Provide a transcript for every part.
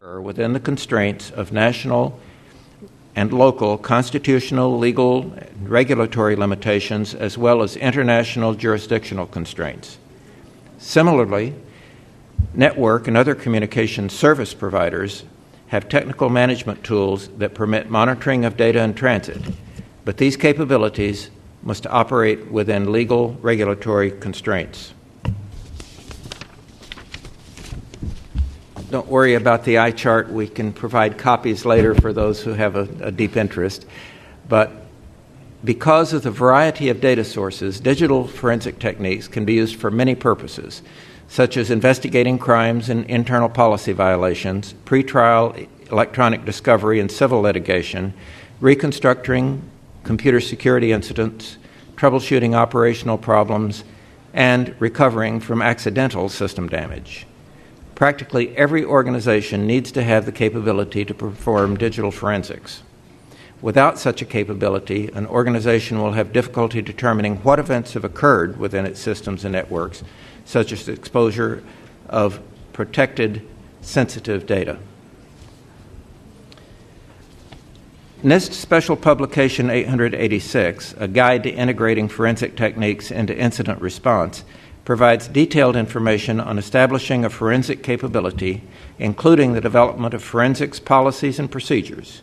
within the constraints of national and local constitutional, legal, and regulatory limitations, as well as international jurisdictional constraints. Similarly, network and other communication service providers have technical management tools that permit monitoring of data in transit, but these capabilities must operate within legal regulatory constraints. Don't worry about the eye chart. We can provide copies later for those who have a deep interest. But because of the variety of data sources, digital forensic techniques can be used for many purposes, such as investigating crimes and internal policy violations, pretrial electronic discovery and civil litigation, reconstructing computer security incidents, troubleshooting operational problems, and recovering from accidental system damage. Practically every organization needs to have the capability to perform digital forensics. Without such a capability, an organization will have difficulty determining what events have occurred within its systems and networks, such as exposure of protected, sensitive data. NIST Special Publication 886, a guide to integrating forensic techniques into incident response, provides detailed information on establishing a forensic capability, including the development of forensics policies and procedures.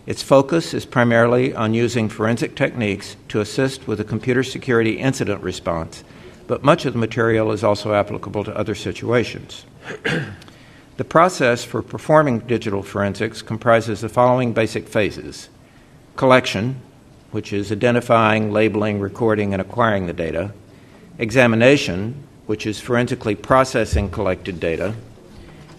Its focus is primarily on using forensic techniques to assist with the computer security incident response, but much of the material is also applicable to other situations. The process for performing digital forensics comprises the following basic phases: collection, which is identifying, labeling, recording, and acquiring the data; examination, which is forensically processing collected data;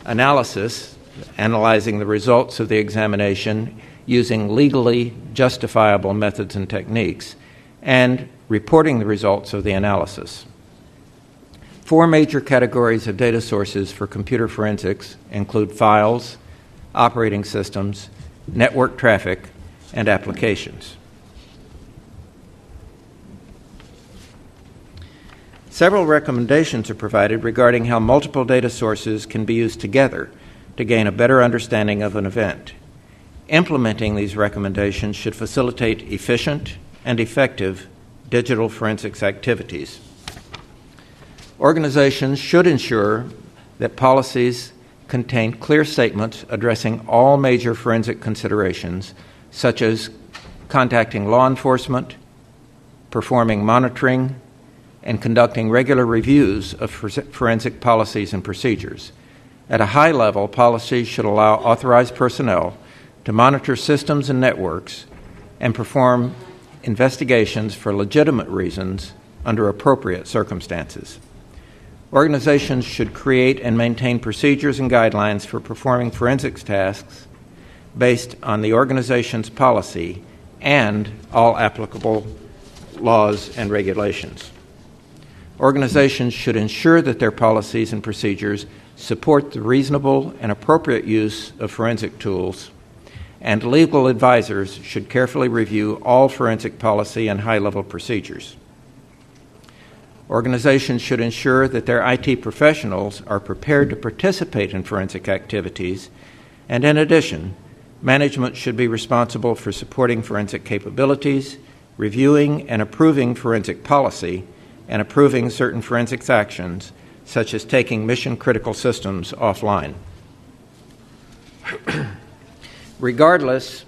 analysis, analyzing the results of the examination using legally justifiable methods and techniques; and reporting the results of the analysis. 4 major categories of data sources for computer forensics include files, operating systems, network traffic, and applications. Several recommendations are provided regarding how multiple data sources can be used together to gain a better understanding of an event. Implementing these recommendations should facilitate efficient and effective digital forensics activities. Organizations should ensure that policies contain clear statements addressing all major forensic considerations, such as contacting law enforcement, performing monitoring, and conducting regular reviews of forensic policies and procedures. At a high level, policies should allow authorized personnel to monitor systems and networks and perform investigations for legitimate reasons under appropriate circumstances. Organizations should create and maintain procedures and guidelines for performing forensics tasks based on the organization's policy and all applicable laws and regulations. Organizations should ensure that their policies and procedures support the reasonable and appropriate use of forensic tools, and legal advisors should carefully review all forensic policy and high-level procedures. Organizations should ensure that their IT professionals are prepared to participate in forensic activities, and in addition, management should be responsible for supporting forensic capabilities, reviewing and approving forensic policy, and approving certain forensics actions, such as taking mission-critical systems offline. Regardless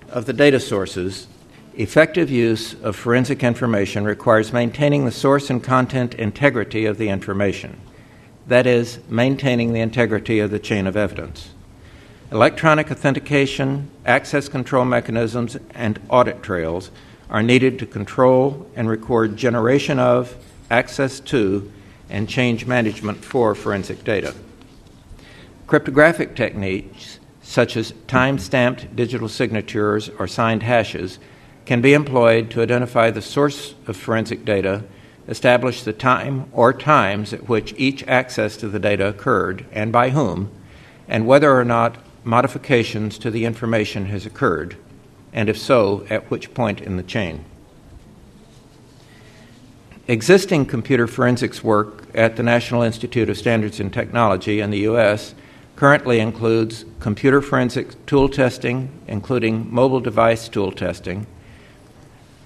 of the data sources, effective use of forensic information requires maintaining the source and content integrity of the information, that is, maintaining the integrity of the chain of evidence. Electronic authentication, access control mechanisms, and audit trails are needed to control and record generation of, access to, and change management for forensic data. Cryptographic techniques, such as time-stamped digital signatures or signed hashes, can be employed to identify the source of forensic data, establish the time or times at which each access to the data occurred and by whom, and whether or not modifications to the information has occurred, and if so, at which point in the chain. Existing computer forensics work at the National Institute of Standards and Technology in the U.S. currently includes computer forensic tool testing, including mobile device tool testing,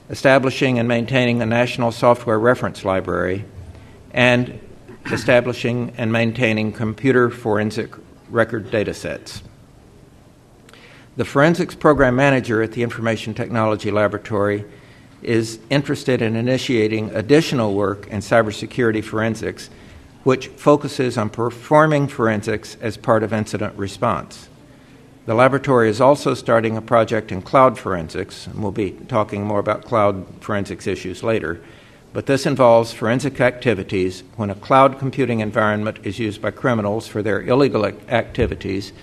establishing and maintaining a national software reference library, and establishing and maintaining computer forensic record data sets. The forensics program manager at the Information Technology Laboratory is interested in initiating additional work in cybersecurity forensics, which focuses on performing forensics as part of incident response. The laboratory is also starting a project in cloud forensics, and we'll be talking more about cloud forensics issues later, but this involves forensic activities when a cloud computing environment is used by criminals for their illegal activities,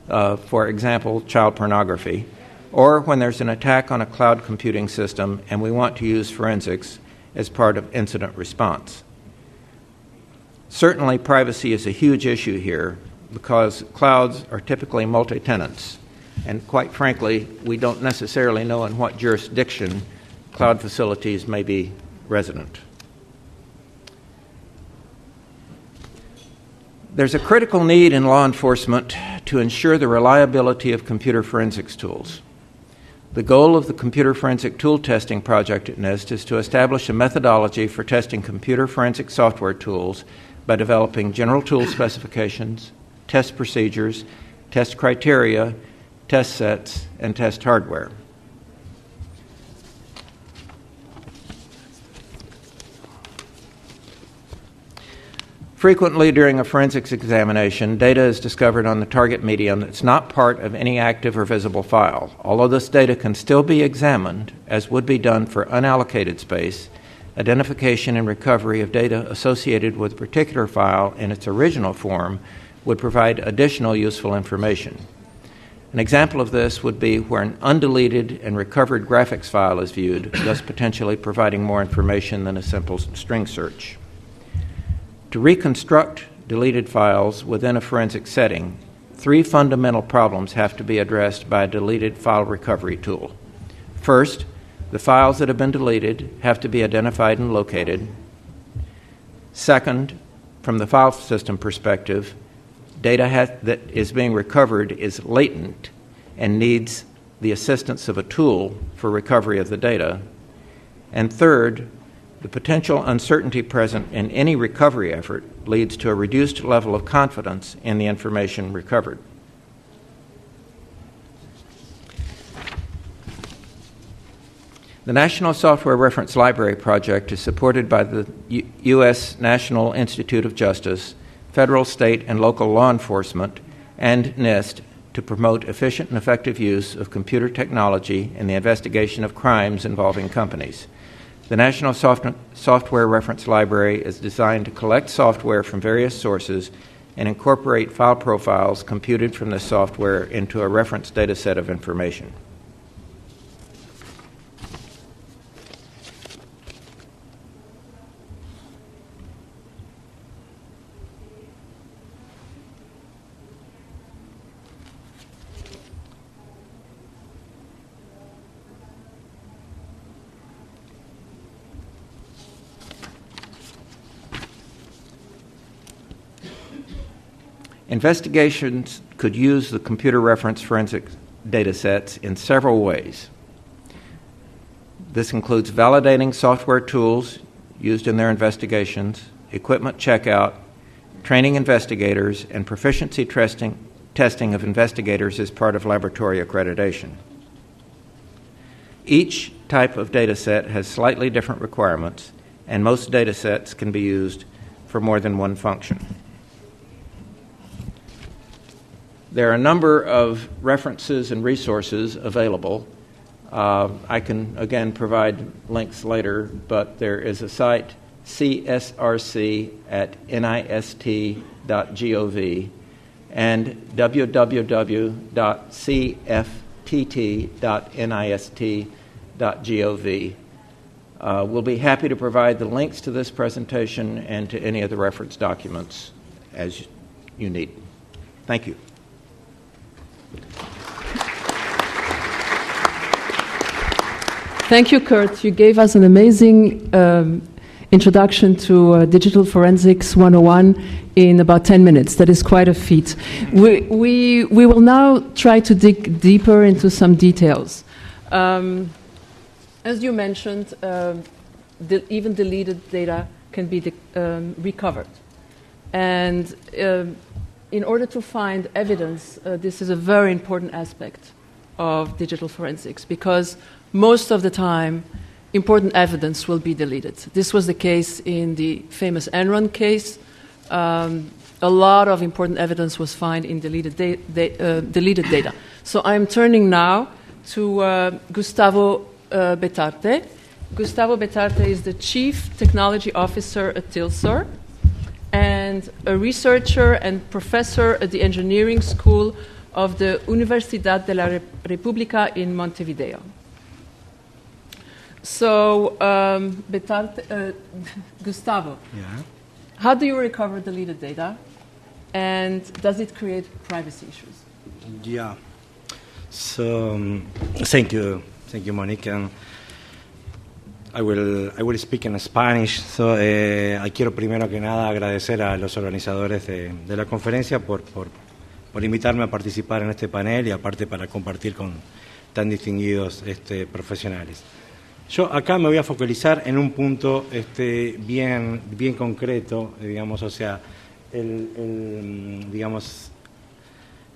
for example, child pornography, or when there's an attack on a cloud computing system and we want to use forensics as part of incident response. Certainly, privacy is a huge issue here because clouds are typically multi-tenants, and quite frankly, we don't necessarily know in what jurisdiction cloud facilities may be resident. There's a critical need in law enforcement to ensure the reliability of computer forensics tools. The goal of the Computer Forensic Tool Testing Project at NIST is to establish a methodology for testing computer forensic software tools by developing general tool specifications, test procedures, test criteria, test sets, and test hardware. Frequently during a forensics examination, data is discovered on the target medium that's not part of any active or visible file. Although this data can still be examined, as would be done for unallocated space, identification and recovery of data associated with a particular file in its original form would provide additional useful information. An example of this would be where an undeleted and recovered graphics file is viewed, thus potentially providing more information than a simple string search. To reconstruct deleted files within a forensic setting, three fundamental problems have to be addressed by a deleted file recovery tool. First, the files that have been deleted have to be identified and located. Second, from the file system perspective, data that is being recovered is latent and needs the assistance of a tool for recovery of the data. And third, the potential uncertainty present in any recovery effort leads to a reduced level of confidence in the information recovered. The National Software Reference Library Project is supported by the U.S. National Institute of Justice, federal, state, and local law enforcement, and NIST to promote efficient and effective use of computer technology in the investigation of crimes involving companies. The National Software Reference Library is designed to collect software from various sources and incorporate file profiles computed from this software into a reference data set of information. Investigations could use the computer reference forensic data sets in several ways. This includes validating software tools used in their investigations, equipment checkout, training investigators, and proficiency testing of investigators as part of laboratory accreditation. Each type of data set has slightly different requirements, and most data sets can be used for more than one function. There are a number of references and resources available. I can, again, provide links later, but there is a site, csrc at nist.gov, and www.cftt.nist.gov. We'll be happy to provide the links to this presentation and to any of the reference documents as you need. Thank you. Thank you, Kurt. You gave us an amazing introduction to Digital Forensics 101 in about 10 minutes. That is quite a feat. We will now try to dig deeper into some details. As you mentioned, even deleted data can be recovered. And in order to find evidence, this is a very important aspect of digital forensics, because most of the time, important evidence will be deleted. This was the case in the famous Enron case. A lot of important evidence was found in deleted data. So I'm turning now to Gustavo Betarte. Gustavo Betarte is the Chief Technology Officer at Tilsor and a researcher and professor at the Engineering School of the Universidad de la República in Montevideo. So, Gustavo, yeah. How do you recover deleted data, and does it create privacy issues? Yeah. So, thank you, Monique. And I will speak in Spanish. So, quiero primero que nada agradecer a los organizadores de la conferencia por invitarme a participar en este panel y aparte para compartir con tan distinguidos profesionales. Yo acá me voy a focalizar en un punto bien concreto, digamos, o sea, digamos,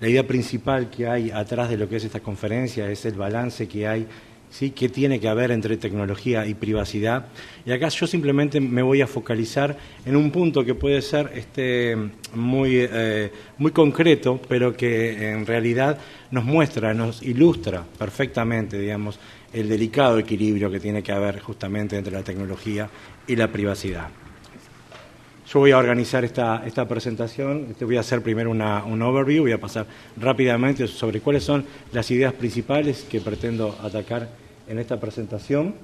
la idea principal que hay atrás de lo que es esta conferencia es el balance que hay, ¿sí?, que tiene que haber entre tecnología y privacidad. Y acá yo simplemente me voy a focalizar en un punto que puede ser muy concreto, pero que en realidad nos ilustra perfectamente, digamos, el delicado equilibrio que tiene que haber justamente entre la tecnología y la privacidad. Yo voy a organizar esta presentación. Voy a hacer primero un overview, voy a pasar rápidamente sobre cuáles son las ideas principales que pretendo atacar en esta presentación,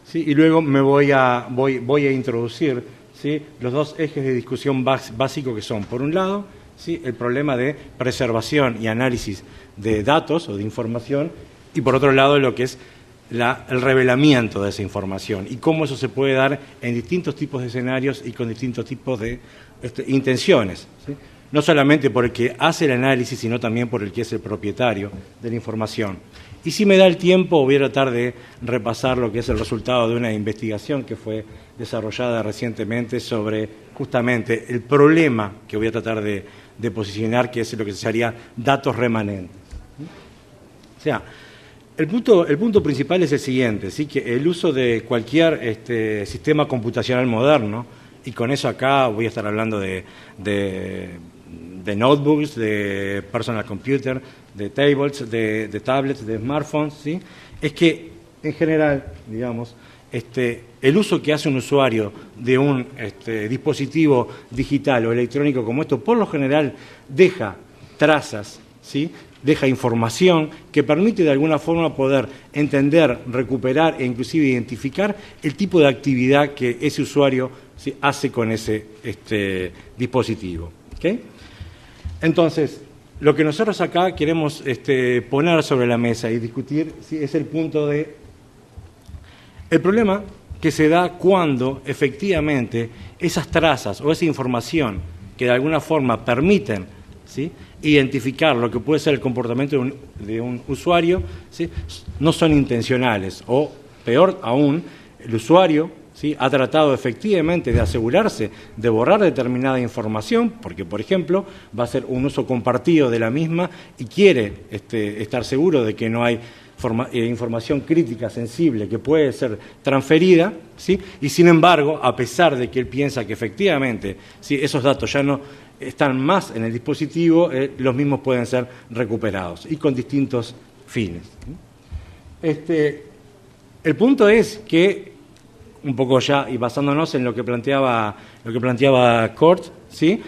¿sí? Y luego voy a introducir, ¿sí?, los dos ejes de discusión básicos que son, por un lado, ¿sí?, el problema de preservación y análisis de datos o de información, y por otro lado lo que es el revelamiento de esa información y cómo eso se puede dar en distintos tipos de escenarios y con distintos tipos de intenciones, ¿sí? No solamente por el que hace el análisis, sino también por el que es el propietario de la información. Y si me da el tiempo, voy a tratar de repasar lo que es el resultado de una investigación que fue desarrollada recientemente sobre justamente el problema que voy a tratar de posicionar, que es lo que se llamaría datos remanentes. O sea, el punto principal es el siguiente, ¿sí?, que el uso de cualquier sistema computacional moderno, y con eso acá voy a estar hablando de notebooks, de personal computer, de tablets, de tablets, de smartphones, ¿sí?, es que en general, digamos, el uso que hace un usuario de un dispositivo digital o electrónico como esto, por lo general deja trazas, ¿sí?, deja información que permite de alguna forma poder entender, recuperar e inclusive identificar el tipo de actividad que ese usuario, ¿sí?, hace con ese dispositivo. ¿Okay? Entonces, lo que nosotros acá queremos poner sobre la mesa y discutir, ¿sí?, es el punto de el problema que se da cuando efectivamente esas trazas o esa información que de alguna forma permiten, ¿sí?, identificar lo que puede ser el comportamiento de un usuario, ¿sí?, no son intencionales, o peor aún, el usuario, ¿sí?, ha tratado efectivamente de asegurarse de borrar determinada información, porque, por ejemplo, va a ser un uso compartido de la misma y quiere estar seguro de que no hay información crítica, sensible, que puede ser transferida, ¿sí?, y sin embargo, a pesar de que él piensa que efectivamente, ¿sí?, esos datos ya no están más en el dispositivo, los mismos pueden ser recuperados y con distintos fines. El punto es que, un poco ya y basándonos en lo que planteaba Kurt, ¿sí?,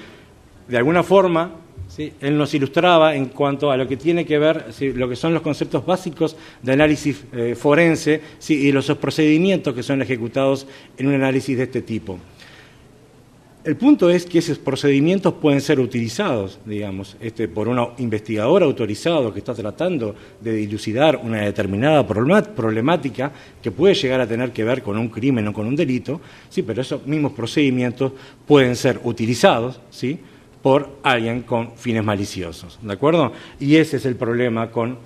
de alguna forma, ¿sí?, él nos ilustraba en cuanto a lo que tiene que ver, ¿sí?, lo que son los conceptos básicos de análisis forense, ¿sí?, y los procedimientos que son ejecutados en un análisis de este tipo. El punto es que esos procedimientos pueden ser utilizados, digamos, por un investigador autorizado que está tratando de dilucidar una determinada problemática que puede llegar a tener que ver con un crimen o con un delito, sí, pero esos mismos procedimientos pueden ser utilizados, ¿sí?, por alguien con fines maliciosos, ¿de acuerdo? Y ese es el problema con,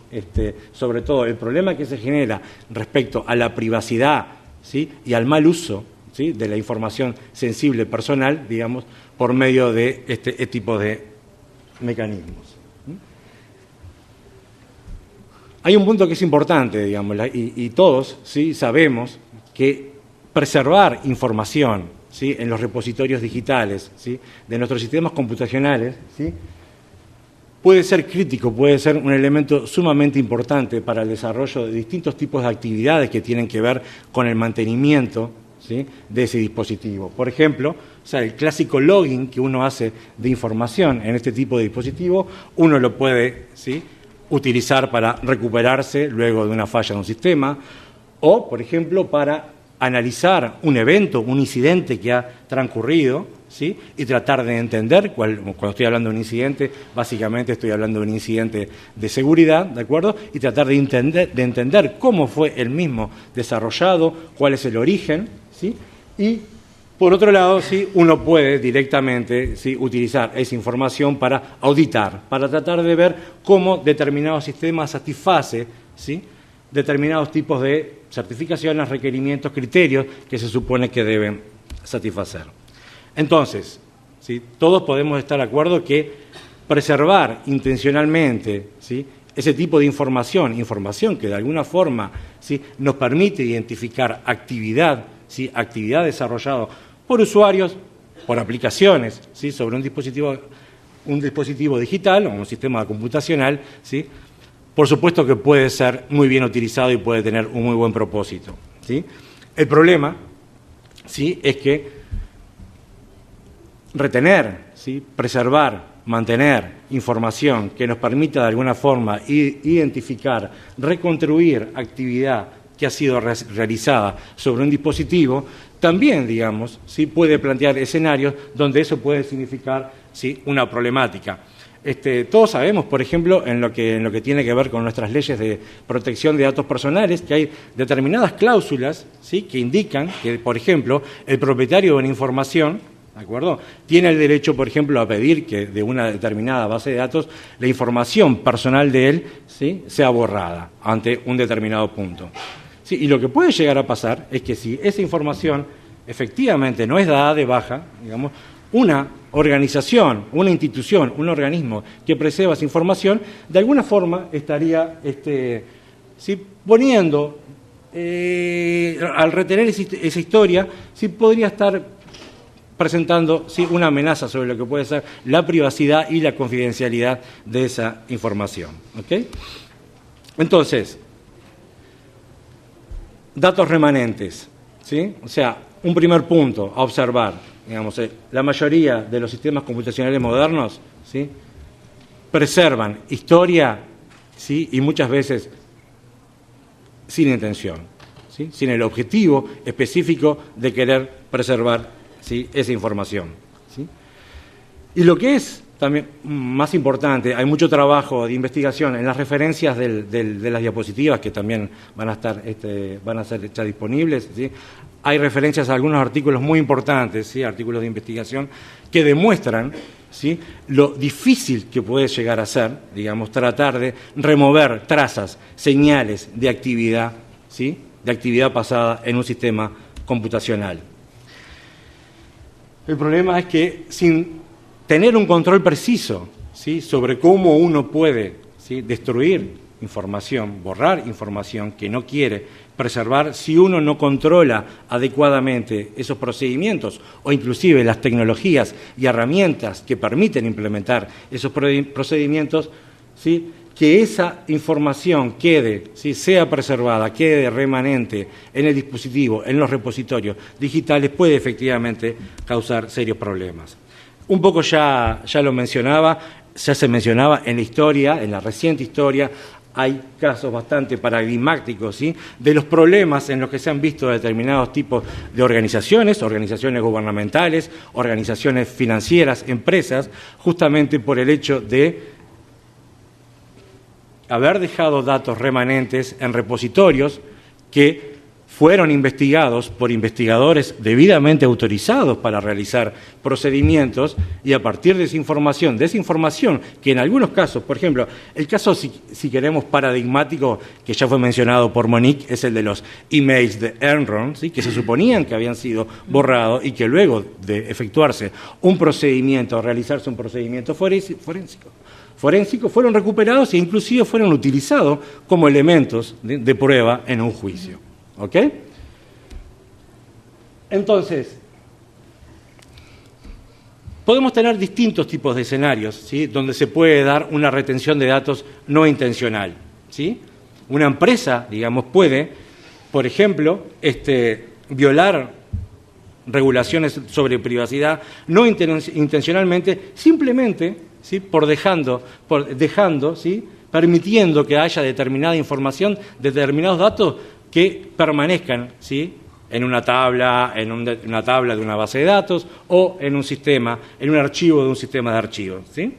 sobre todo, el problema que se genera respecto a la privacidad, ¿sí?, y al mal uso, ¿sí?, de la información sensible personal, digamos, por medio de este tipo de mecanismos. Hay un punto que es importante, digamos, y todos, ¿sí?, sabemos que preservar información, ¿sí?, en los repositorios digitales, ¿sí?, de nuestros sistemas computacionales, ¿sí?, puede ser crítico, puede ser un elemento sumamente importante para el desarrollo de distintos tipos de actividades que tienen que ver con el mantenimiento, ¿sí?, de ese dispositivo. Por ejemplo, o sea, el clásico login que uno hace de información en este tipo de dispositivo, uno lo puede, ¿sí?, utilizar para recuperarse luego de una falla de un sistema, o, por ejemplo, para analizar un evento, un incidente que ha transcurrido, ¿sí?, y tratar de entender, cuando estoy hablando de un incidente, básicamente estoy hablando de un incidente de seguridad, ¿de acuerdo?, y tratar de entender cómo fue el mismo desarrollado, cuál es el origen, ¿sí?, y por otro lado, ¿sí?, uno puede directamente, ¿sí?, utilizar esa información para auditar, para tratar de ver cómo determinados sistemas satisface, ¿sí?, determinados tipos de certificaciones, requerimientos, criterios que se supone que deben satisfacer. Entonces, ¿sí?, todos podemos estar de acuerdo que preservar intencionalmente, ¿sí?, ese tipo de información que de alguna forma, ¿sí?, nos permite identificar actividad, ¿sí?, actividad desarrollada por usuarios, por aplicaciones, ¿sí?, sobre un dispositivo digital o un sistema computacional, ¿sí?, por supuesto que puede ser muy bien utilizado y puede tener un muy buen propósito, ¿sí? El problema, ¿sí?, es que retener, ¿sí?, preservar, mantener información que nos permita de alguna forma identificar, reconstruir actividad que ha sido realizada sobre un dispositivo, también, digamos, ¿sí?, puede plantear escenarios donde eso puede significar, ¿sí?, una problemática. Todos sabemos, por ejemplo, en lo que tiene que ver con nuestras leyes de protección de datos personales, que hay determinadas cláusulas, ¿sí?, que indican que, por ejemplo, el propietario de una información, ¿de acuerdo?, tiene el derecho, por ejemplo, a pedir que de una determinada base de datos la información personal de él, ¿sí?, sea borrada ante un determinado punto. ¿Sí? Y lo que puede llegar a pasar es que si esa información efectivamente no es dada de baja, digamos, una organización, una institución, un organismo que preserva esa información, de alguna forma estaría ¿sí?, poniendo, al retener esa historia, ¿sí?, podría estar presentando, ¿sí?, una amenaza sobre lo que puede ser la privacidad y la confidencialidad de esa información. ¿Okay? Entonces, datos remanentes, ¿sí? O sea, un primer punto a observar, digamos, la mayoría de los sistemas computacionales modernos, ¿sí?, preservan historia, ¿sí?, y muchas veces sin intención, ¿sí?, sin el objetivo específico de querer preservar, ¿sí?, esa información, ¿sí? Y lo que es también más importante, hay mucho trabajo de investigación en las referencias de las diapositivas que también van a ser hechas disponibles, ¿sí? Hay referencias a algunos artículos muy importantes, ¿sí?, artículos de investigación que demuestran, ¿sí?, lo difícil que puede llegar a ser, digamos, tratar de remover trazas, señales de actividad, ¿sí?, de actividad pasada en un sistema computacional. El problema es que sin tener un control preciso, ¿sí?, sobre cómo uno puede, ¿sí?, destruir información, borrar información que no quiere preservar, si uno no controla adecuadamente esos procedimientos o inclusive las tecnologías y herramientas que permiten implementar esos procedimientos, ¿sí?, que esa información quede, ¿sí?, sea preservada, quede remanente en el dispositivo, en los repositorios digitales, puede efectivamente causar serios problemas. Un poco ya lo mencionaba, ya se mencionaba en la historia, en la reciente historia, hay casos bastante paradigmáticos, ¿sí?, de los problemas en los que se han visto determinados tipos de organizaciones, organizaciones gubernamentales, organizaciones financieras, empresas, justamente por el hecho de haber dejado datos remanentes en repositorios que fueron investigados por investigadores debidamente autorizados para realizar procedimientos, y a partir de esa información que en algunos casos, por ejemplo, el caso, si queremos, paradigmático, que ya fue mencionado por Monique, es el de los emails de Enron, ¿sí?, que se suponían que habían sido borrados y que luego de efectuarse un procedimiento, realizarse un procedimiento forénsico, fueron recuperados e inclusive fueron utilizados como elementos de prueba en un juicio. ¿Ok? Entonces, podemos tener distintos tipos de escenarios, ¿sí?, donde se puede dar una retención de datos no intencional, ¿sí? Una empresa, digamos, puede, por ejemplo, violar regulaciones sobre privacidad no intencionalmente, simplemente, ¿sí?, dejando, ¿sí?, permitiendo que haya determinada información, determinados datos que permanezcan, ¿sí?, en una tabla, una tabla de una base de datos o en un sistema, en un archivo de un sistema de archivos, ¿sí?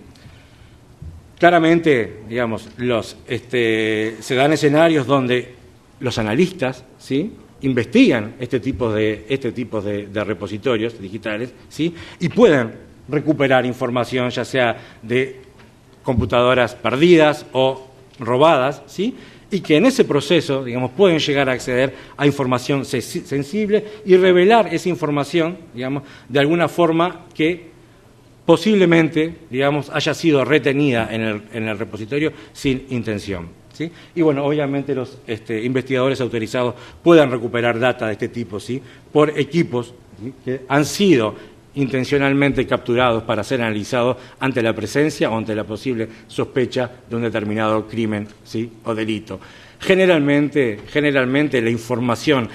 Claramente, digamos, se dan escenarios donde los analistas, ¿sí?, investigan este tipo de repositorios digitales, ¿sí?, y pueden recuperar información, ya sea de computadoras perdidas o robadas, ¿sí?, y que en ese proceso, digamos, pueden llegar a acceder a información sensible y revelar esa información, digamos, de alguna forma que posiblemente, digamos, haya sido retenida en el repositorio sin intención, ¿sí? Y bueno, obviamente los investigadores autorizados puedan recuperar data de este tipo, ¿sí?, por equipos, ¿sí?, que han sido intencionalmente capturados para ser analizados ante la presencia o ante la posible sospecha de un determinado crimen, ¿sí?, o delito. Generalmente la información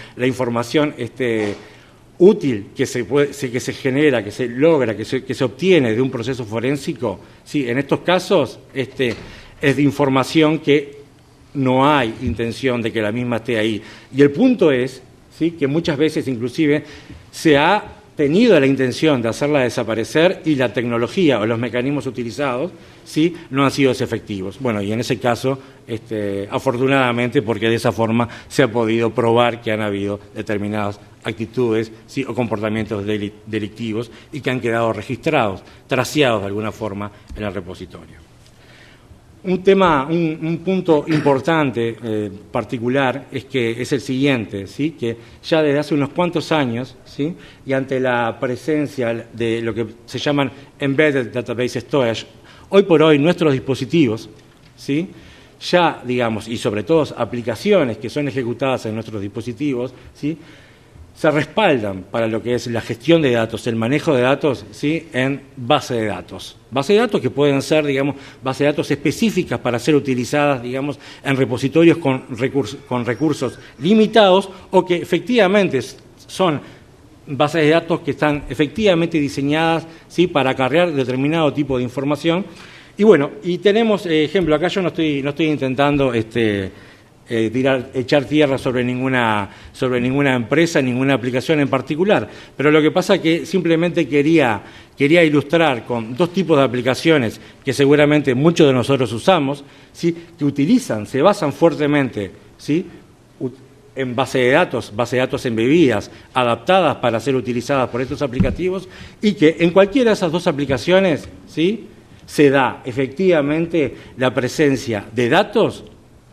útil que se genera, que se logra, que se obtiene de un proceso forénsico, ¿sí?, en estos casos es de información que no hay intención de que la misma esté ahí. Y el punto es, ¿sí?, que muchas veces inclusive se ha tenido la intención de hacerla desaparecer y la tecnología o los mecanismos utilizados, ¿sí?, no han sido efectivos. Bueno, y en ese caso, afortunadamente, porque de esa forma se ha podido probar que han habido determinadas actitudes, ¿sí?, o comportamientos delictivos y que han quedado registrados, traceados de alguna forma en el repositorio. Un punto importante, particular, es el siguiente, ¿sí?, que ya desde hace unos cuantos años, ¿sí?, y ante la presencia de lo que se llaman Embedded Database Storage, hoy por hoy nuestros dispositivos, ¿sí?, ya, digamos, y sobre todo aplicaciones que son ejecutadas en nuestros dispositivos, ¿sí?, se respaldan para lo que es la gestión de datos, el manejo de datos, ¿sí?, en base de datos. Base de datos que pueden ser, digamos, base de datos específicas para ser utilizadas, digamos, en repositorios con recursos limitados, o que efectivamente son bases de datos que están efectivamente diseñadas, ¿sí?, para acarrear determinado tipo de información. Y bueno, y tenemos ejemplo, acá yo no estoy intentando echar tierra sobre ninguna empresa, ninguna aplicación en particular, pero lo que pasa es que simplemente quería ilustrar con dos tipos de aplicaciones que seguramente muchos de nosotros usamos, ¿sí?, que se basan fuertemente, ¿sí?, en base de datos embebidas, adaptadas para ser utilizadas por estos aplicativos, y que en cualquiera de esas dos aplicaciones, ¿sí?, se da efectivamente la presencia de datos,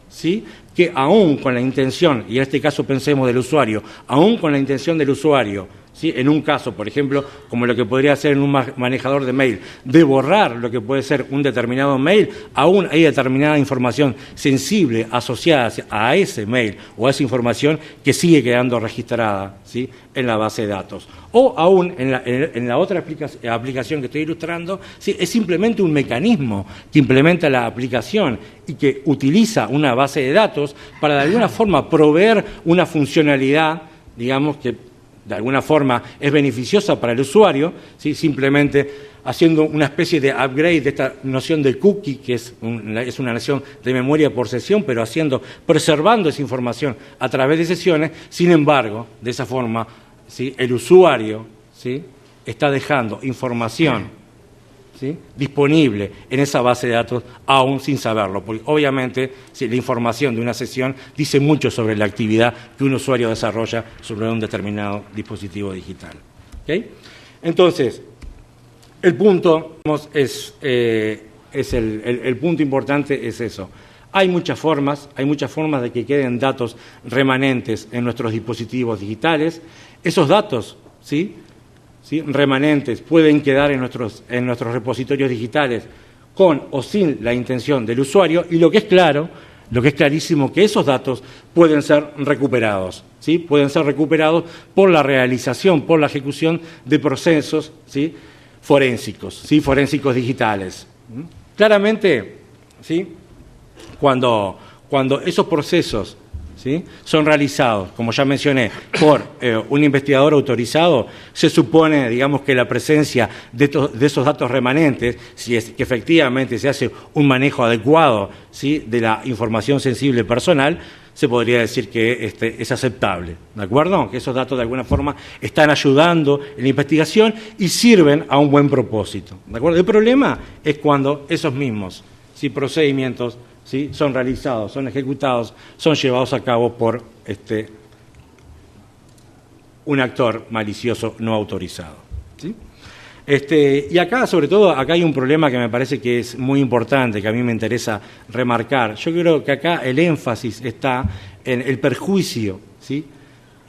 ¿sí?, que aún con la intención, y en este caso pensemos del usuario, aún con la intención del usuario, ¿sí?, en un caso, por ejemplo, como lo que podría ser en un manejador de mail, de borrar lo que puede ser un determinado mail, aún hay determinada información sensible asociada a ese mail o a esa información que sigue quedando registrada, ¿sí?, en la base de datos. O aún en la otra aplicación que estoy ilustrando, ¿sí?, es simplemente un mecanismo que implementa la aplicación y que utiliza una base de datos para de alguna forma proveer una funcionalidad, digamos, que de alguna forma es beneficiosa para el usuario, ¿sí?, simplemente haciendo una especie de upgrade de esta noción de cookie, que es una noción de memoria por sesión, pero preservando esa información a través de sesiones. Sin embargo, de esa forma, ¿sí?, el usuario, ¿sí?, está dejando información, ¿sí?, disponible en esa base de datos aún sin saberlo, porque obviamente, ¿sí?, la información de una sesión dice mucho sobre la actividad que un usuario desarrolla sobre un determinado dispositivo digital. ¿Okay? Entonces, el punto el punto importante es eso. Hay muchas formas de que queden datos remanentes en nuestros dispositivos digitales. Esos datos, ¿sí?, remanentes pueden quedar en nuestros repositorios digitales con o sin la intención del usuario, y lo que es clarísimo, que esos datos pueden ser recuperados, ¿sí? Pueden ser recuperados por la realización, por la ejecución de procesos, ¿sí?, forensicos, ¿sí?, forensicos digitales. Claramente, ¿sí?, cuando esos procesos, ¿sí?, son realizados, como ya mencioné, por un investigador autorizado, se supone, digamos, que la presencia de esos datos remanentes, si es que efectivamente se hace un manejo adecuado, ¿sí?, de la información sensible personal, se podría decir que es aceptable, ¿de acuerdo? Que esos datos de alguna forma están ayudando en la investigación y sirven a un buen propósito, ¿de acuerdo? El problema es cuando esos mismos, ¿sí?, procedimientos, ¿sí?, son realizados, son ejecutados, son llevados a cabo por un actor malicioso no autorizado, ¿sí? Y acá, sobre todo, acá hay un problema que me parece que es muy importante, que a mí me interesa remarcar. Yo creo que acá el énfasis está en el perjuicio, ¿sí?,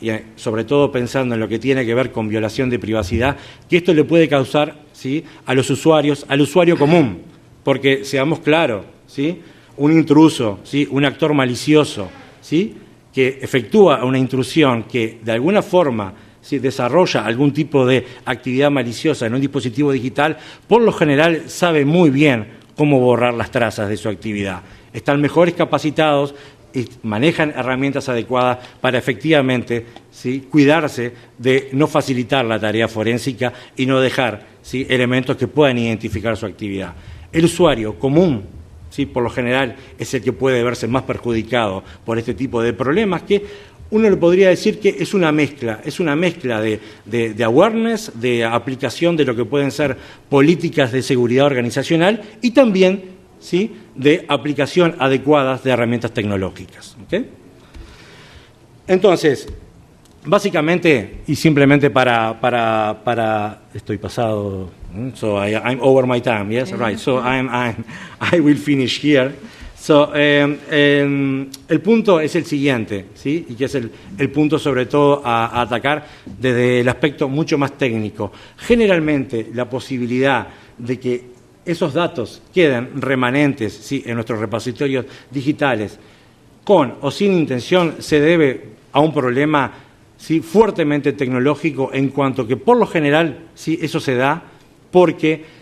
y sobre todo pensando en lo que tiene que ver con violación de privacidad, que esto le puede causar, ¿sí?, a los usuarios, al usuario común, porque seamos claros, ¿sí?, un intruso, ¿sí?, un actor malicioso, ¿sí?, que efectúa una intrusión, que de alguna forma, ¿sí?, desarrolla algún tipo de actividad maliciosa en un dispositivo digital, por lo general sabe muy bien cómo borrar las trazas de su actividad. Están mejores capacitados y manejan herramientas adecuadas para efectivamente, ¿sí?, cuidarse de no facilitar la tarea forénsica y no dejar, ¿sí?, elementos que puedan identificar su actividad. El usuario común, ¿sí?, por lo general es el que puede verse más perjudicado por este tipo de problemas, que uno le podría decir que es una mezcla de awareness, de aplicación de lo que pueden ser políticas de seguridad organizacional y también, ¿sí?, de aplicación adecuadas de herramientas tecnológicas. ¿Okay? Entonces, básicamente, y simplemente estoy pasado, so I'm over my time, yes, right, so I will finish here. So, el punto es el siguiente, ¿sí?, y que es el punto sobre todo a atacar desde el aspecto mucho más técnico. Generalmente, la posibilidad de que esos datos queden remanentes, ¿sí?, en nuestros repositorios digitales, con o sin intención, se debe a un problema, ¿sí?, fuertemente tecnológico, en cuanto que por lo general, ¿sí?, eso se da porque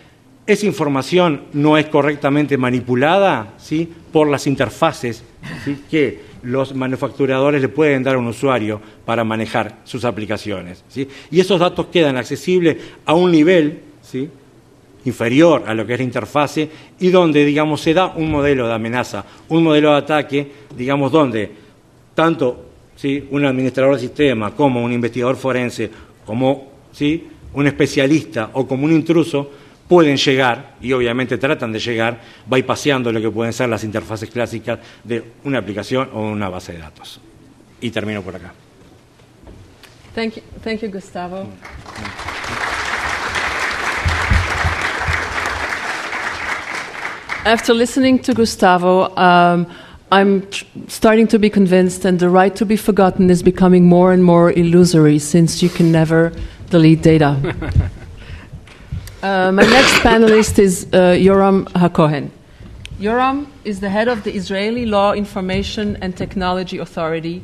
esa información no es correctamente manipulada, ¿sí?, por las interfaces, ¿sí?, que los manufacturadores le pueden dar a un usuario para manejar sus aplicaciones, ¿sí? Y esos datos quedan accesibles a un nivel, ¿sí?, inferior a lo que es la interfase, y donde, digamos, se da un modelo de amenaza, un modelo de ataque, digamos, donde tanto, ¿sí?, un administrador de sistema como un investigador forense, como, ¿sí?, un especialista o como un intruso, pueden llegar, y obviamente tratan de llegar, bypaseando lo que pueden ser las interfaces clásicas de una aplicación o una base de datos. Y termino por acá. Thank you, Gustavo. After listening to Gustavo, I'm starting to be convinced, and the right to be forgotten is becoming more and more illusory, since you can never delete data. My next panelist is Yoram HaKohen. Yoram is the head of the Israeli Law Information and Technology Authority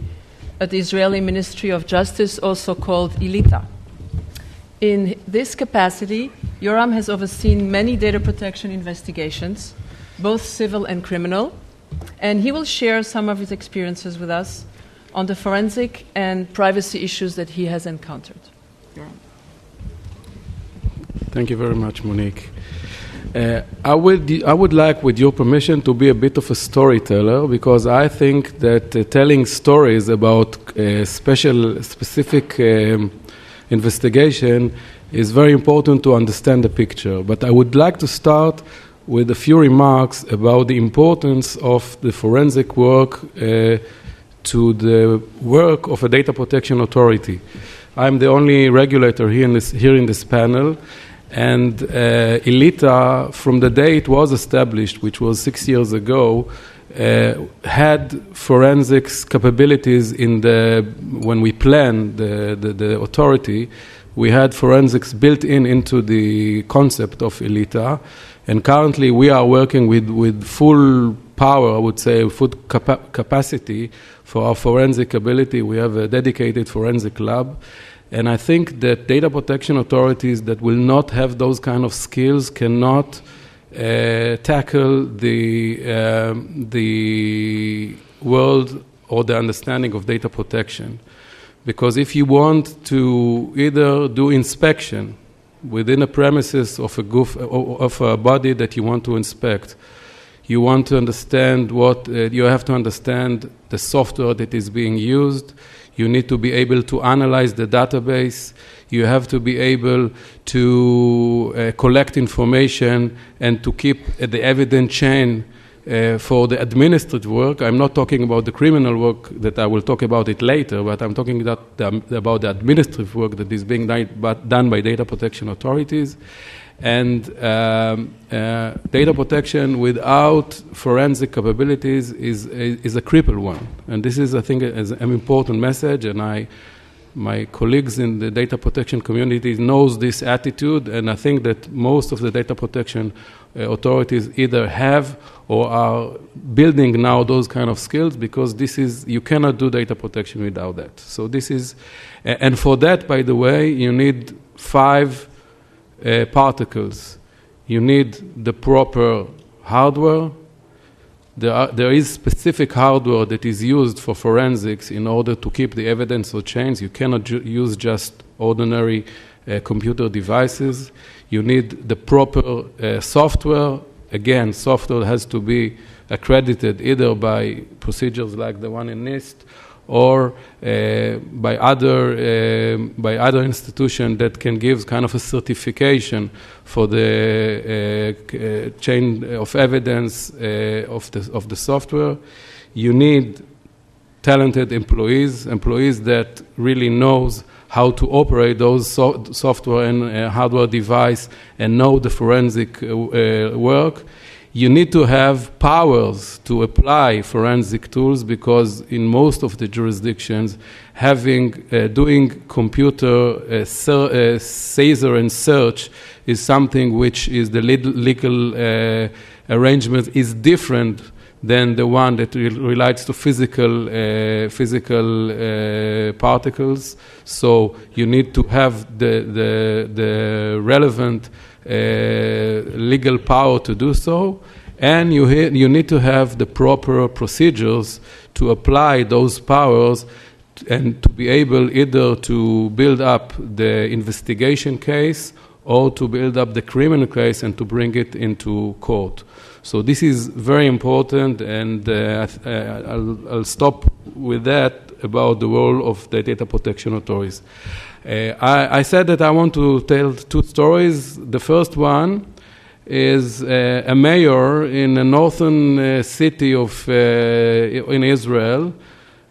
at the Israeli Ministry of Justice, also called ILITA. In this capacity, Yoram has overseen many data protection investigations, both civil and criminal, and he will share some of his experiences with us on the forensic and privacy issues that he has encountered. Yoram. Thank you very much, Monique. I would like, with your permission, to be a bit of a storyteller, because I think that telling stories about specific investigation is very important to understand the picture. But I would like to start with a few remarks about the importance of the forensic work to the work of a data protection authority. I'm the only regulator here in this panel, and ELITA, from the day it was established, which was 6 years ago, had forensics capabilities when we planned the authority. We had forensics built into the concept of ELITA, and currently we are working with full power, I would say, full capacity for our forensic ability. We have a dedicated forensic lab, and I think that data protection authorities that will not have those kind of skills cannot tackle the world or the understanding of data protection. Because if you want to either do inspection within a premises of a body that you want to inspect, you want to understand you have to understand the software that is being used. You need to be able to analyze the database. You have to be able to collect information and to keep the evidence chain for the administrative work. I'm not talking about the criminal work, that I will talk about it later, but I'm talking about the administrative work that is being done by data protection authorities. And data protection without forensic capabilities is a crippled one. And this is, I think, an important message, and my colleagues in the data protection community knows this attitude, and I think that most of the data protection authorities either have or are building now those kind of skills, because you cannot do data protection without that. So this is, and for that, by the way, you need 5 particles. You need the proper hardware. There is specific hardware that is used for forensics in order to keep the evidence or chains. You cannot use just ordinary computer devices. You need the proper software. Again, software has to be accredited either by procedures like the one in NIST or by other institution that can give kind of a certification for the chain of evidence of the software. You need talented employees that really knows how to operate those software and hardware device and know the forensic work. You need to have powers to apply forensic tools, because in most of the jurisdictions, doing computer seizure and search is something which is the legal arrangement is different than the one that relates to physical particles. So you need to have the relevant legal power to do so, and you need to have the proper procedures to apply those powers and to be able either to build up the investigation case or to build up the criminal case and to bring it into court. So this is very important, and I'll stop with that about the role of the data protection authorities. I said that I want to tell 2 stories. The first one is a mayor in a northern city in Israel,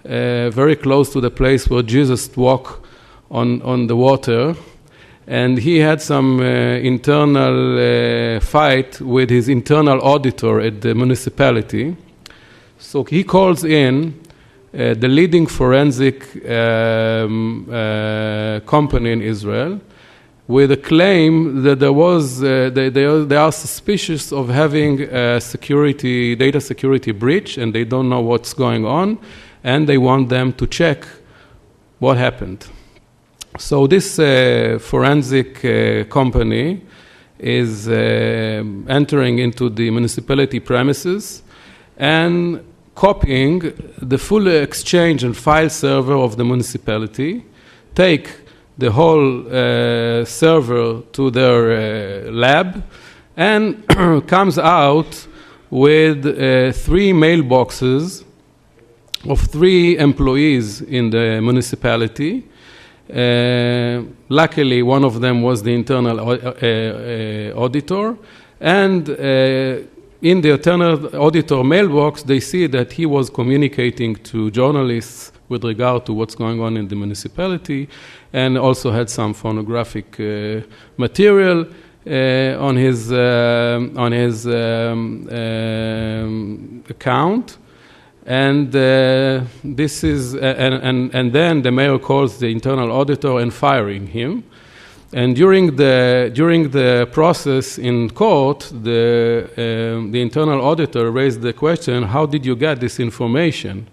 very close to the place where Jesus walked on the water. And he had some internal fight with his internal auditor at the municipality. So he calls in the leading forensic company in Israel with a claim that they are suspicious of having a data security breach, and they don't know what's going on, and they want them to check what happened. So this forensic company is entering into the municipality premises and copying the full exchange and file server of the municipality, take the whole server to their lab, and comes out with 3 mailboxes of 3 employees in the municipality. Luckily, one of them was the internal auditor, and in the internal auditor mailbox, they see that he was communicating to journalists with regard to what's going on in the municipality, and also had some phonographic material on his account. And this is, and then the mayor calls the internal auditor and firing him. And during the process in court, the internal auditor raised the question: how did you get this information?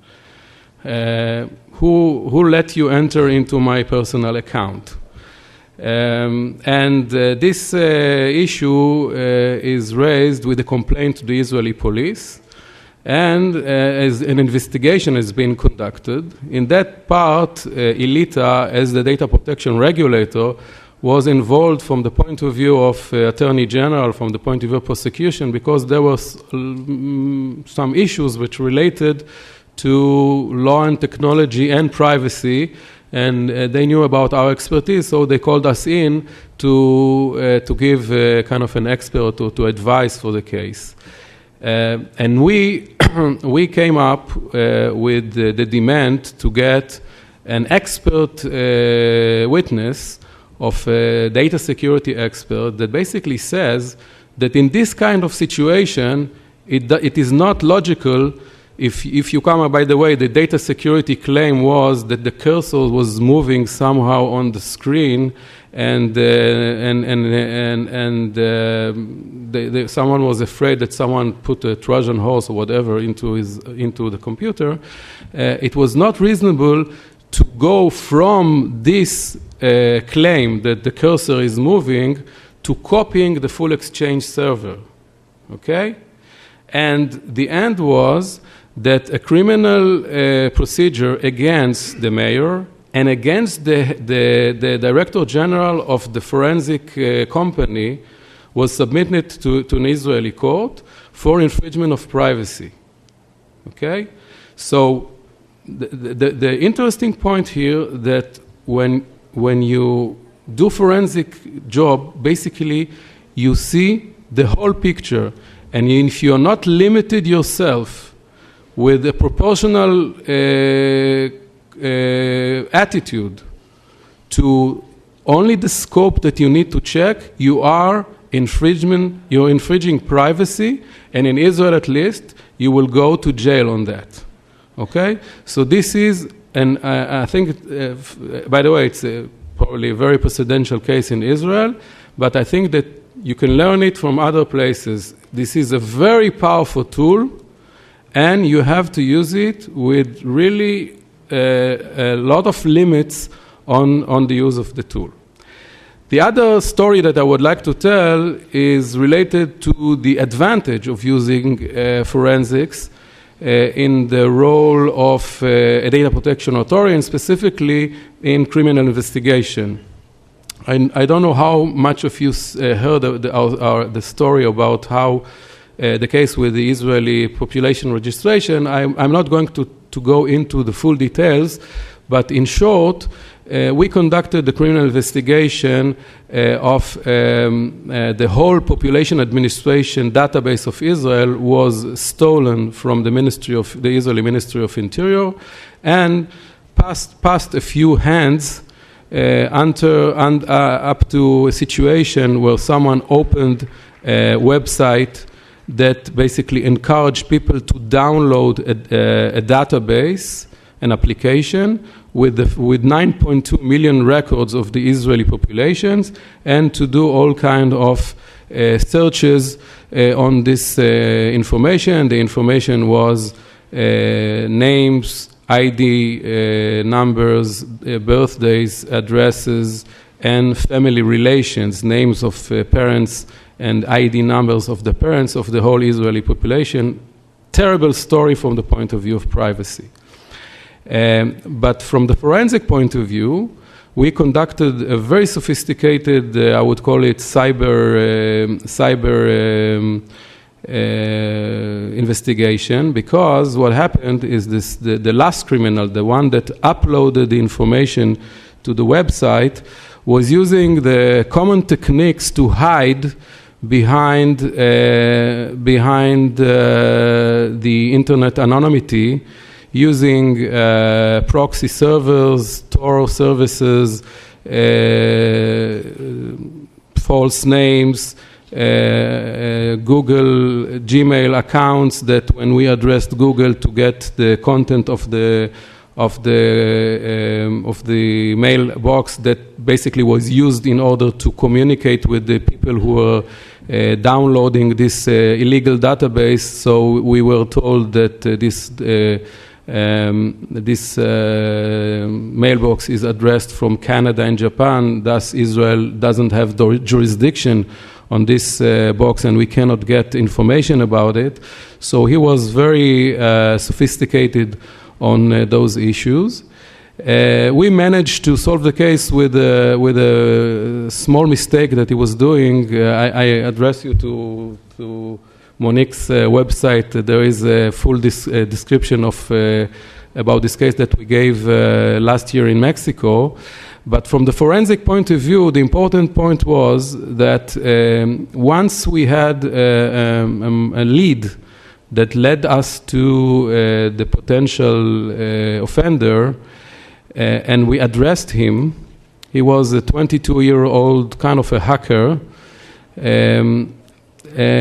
Who let you enter into my personal account? This issue is raised with a complaint to the Israeli police. And as an investigation has been conducted, in that part, Elita, as the data protection regulator, was involved from the point of view of Attorney General, from the point of view of prosecution, because there was some issues which related to law and technology and privacy, and they knew about our expertise, so they called us in to give kind of an expert to advise for the case. And we came up with the demand to get an expert witness of a data security expert that basically says that in this kind of situation, it is not logical if you come up. By the way, the data security claim was that the cursor was moving somehow on the screen, and someone was afraid that someone put a Trojan horse or whatever into the computer. It was not reasonable to go from this claim that the cursor is moving to copying the full Exchange server. Okay? And the end was that a criminal procedure against the mayor and against the Director General of the forensic company was submitted to an Israeli court for infringement of privacy. Okay? So the interesting point here that when you do forensic job, basically you see the whole picture, and if you're not limited yourself with a proportional attitude to only the scope that you need to check, you're infringing privacy, and in Israel at least, you will go to jail on that. Okay? So this is, and I think, by the way, it's probably a very precedential case in Israel, but I think that you can learn it from other places. This is a very powerful tool, and you have to use it with really a lot of limits on the use of the tool. The other story that I would like to tell is related to the advantage of using forensics in the role of a data protection authority, and specifically in criminal investigation. I don't know how much of you heard the story about how the case with the Israeli population registration. I'm not going to go into the full details, but in short, we conducted the criminal investigation of the whole population administration database of Israel was stolen from the Israeli Ministry of Interior and passed a few hands up to a situation where someone opened a website that basically encouraged people to download a database, an application, with 9.2 million records of the Israeli populations, and to do all kind of searches on this information. The information was names, ID numbers, birthdays, addresses, and family relations, names of parents and ID numbers of the parents of the whole Israeli population. Terrible story from the point of view of privacy. But from the forensic point of view, we conducted a very sophisticated, I would call it cyber investigation, because what happened is the last criminal, the one that uploaded the information to the website, was using the common techniques to hide behind the internet anonymity, using proxy servers, Tor services, false names, Google Gmail accounts that when we addressed Google to get the content of the mailbox that basically was used in order to communicate with the people who were downloading this illegal database. So we were told that this mailbox is addressed from Canada and Japan, thus Israel doesn't have jurisdiction on this box and we cannot get information about it. So he was very sophisticated on those issues. We managed to solve the case with a small mistake that he was doing. I address you to Monique's website. There is a full description of about this case that we gave last year in Mexico. But from the forensic point of view, the important point was that once we had a lead that led us to the potential offender, and we addressed him. He was a 22-year-old kind of a hacker.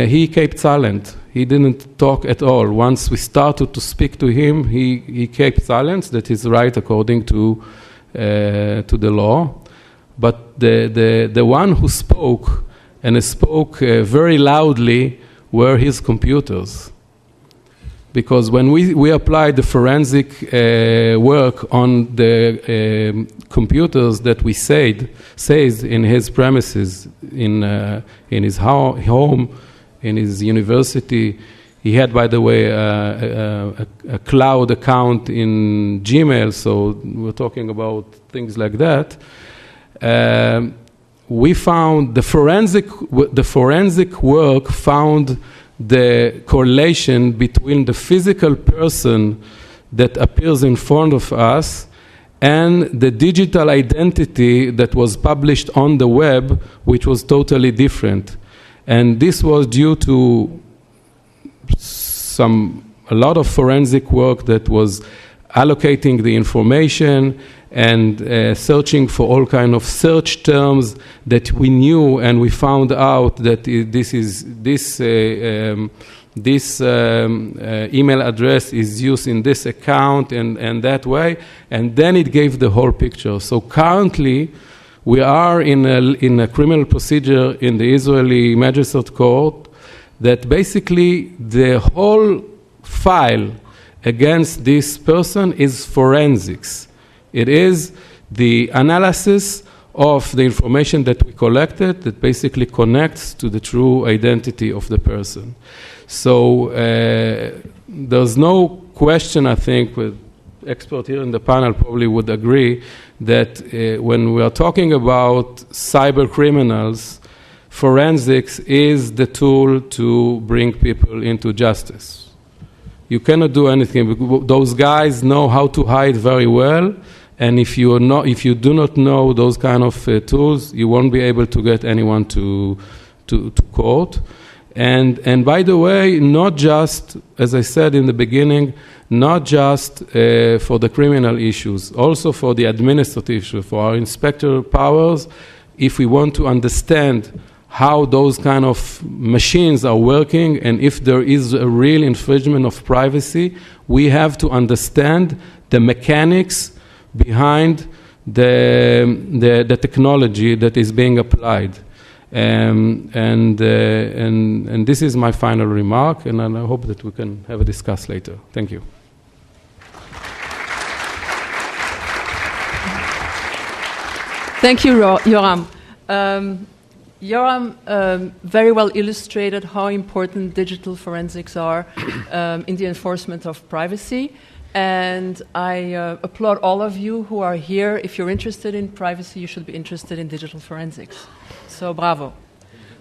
He kept silent. He didn't talk at all. Once we started to speak to him, he kept silence. That is right according to the law. But the one who spoke, and spoke very loudly, were his computers. Because when we applied the forensic work on the computers that we says in his premises, in his home, in his university, he had, by the way, a cloud account in Gmail, so we're talking about things like that. We found the forensic work found the correlation between the physical person that appears in front of us and the digital identity that was published on the web, which was totally different. And this was due to a lot of forensic work that was allocating the information and searching for all kind of search terms that we knew, and we found out that this email address is used in this account and that way, and then it gave the whole picture. So currently, we are in a criminal procedure in the Israeli Magistrate Court that basically the whole file against this person is forensics. It is the analysis of the information that we collected that basically connects to the true identity of the person. So there's no question, I think, with expert here in the panel probably would agree that when we are talking about cyber criminals, forensics is the tool to bring people into justice. You cannot do anything. Those guys know how to hide very well, and if you do not know those kind of tools, you won't be able to get anyone to court. And by the way, not just, as I said in the beginning, not just for the criminal issues, also for the administrative issues, for our inspector powers. If we want to understand how those kind of machines are working and if there is a real infringement of privacy, we have to understand the mechanics behind the technology that is being applied. And this is my final remark, and I hope that we can have a discuss later. Thank you. Thank you, Yoram. Yoram very well illustrated how important digital forensics are in the enforcement of privacy. And I applaud all of you who are here. If you're interested in privacy, you should be interested in digital forensics. So bravo.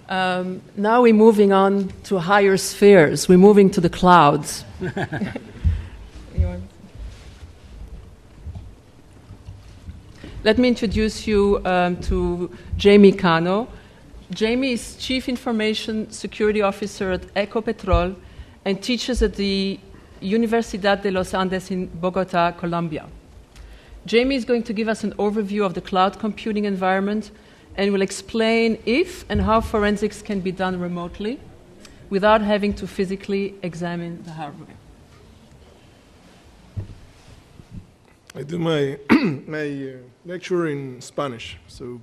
Now we're moving on to higher spheres. We're moving to the clouds. Let me introduce you to Jamie Cano. Jamie is Chief Information Security Officer at Ecopetrol and teaches at the Universidad de los Andes in Bogota, Colombia. Jamie is going to give us an overview of the cloud computing environment and will explain if and how forensics can be done remotely without having to physically examine the hardware. I do my lecture in Spanish. So,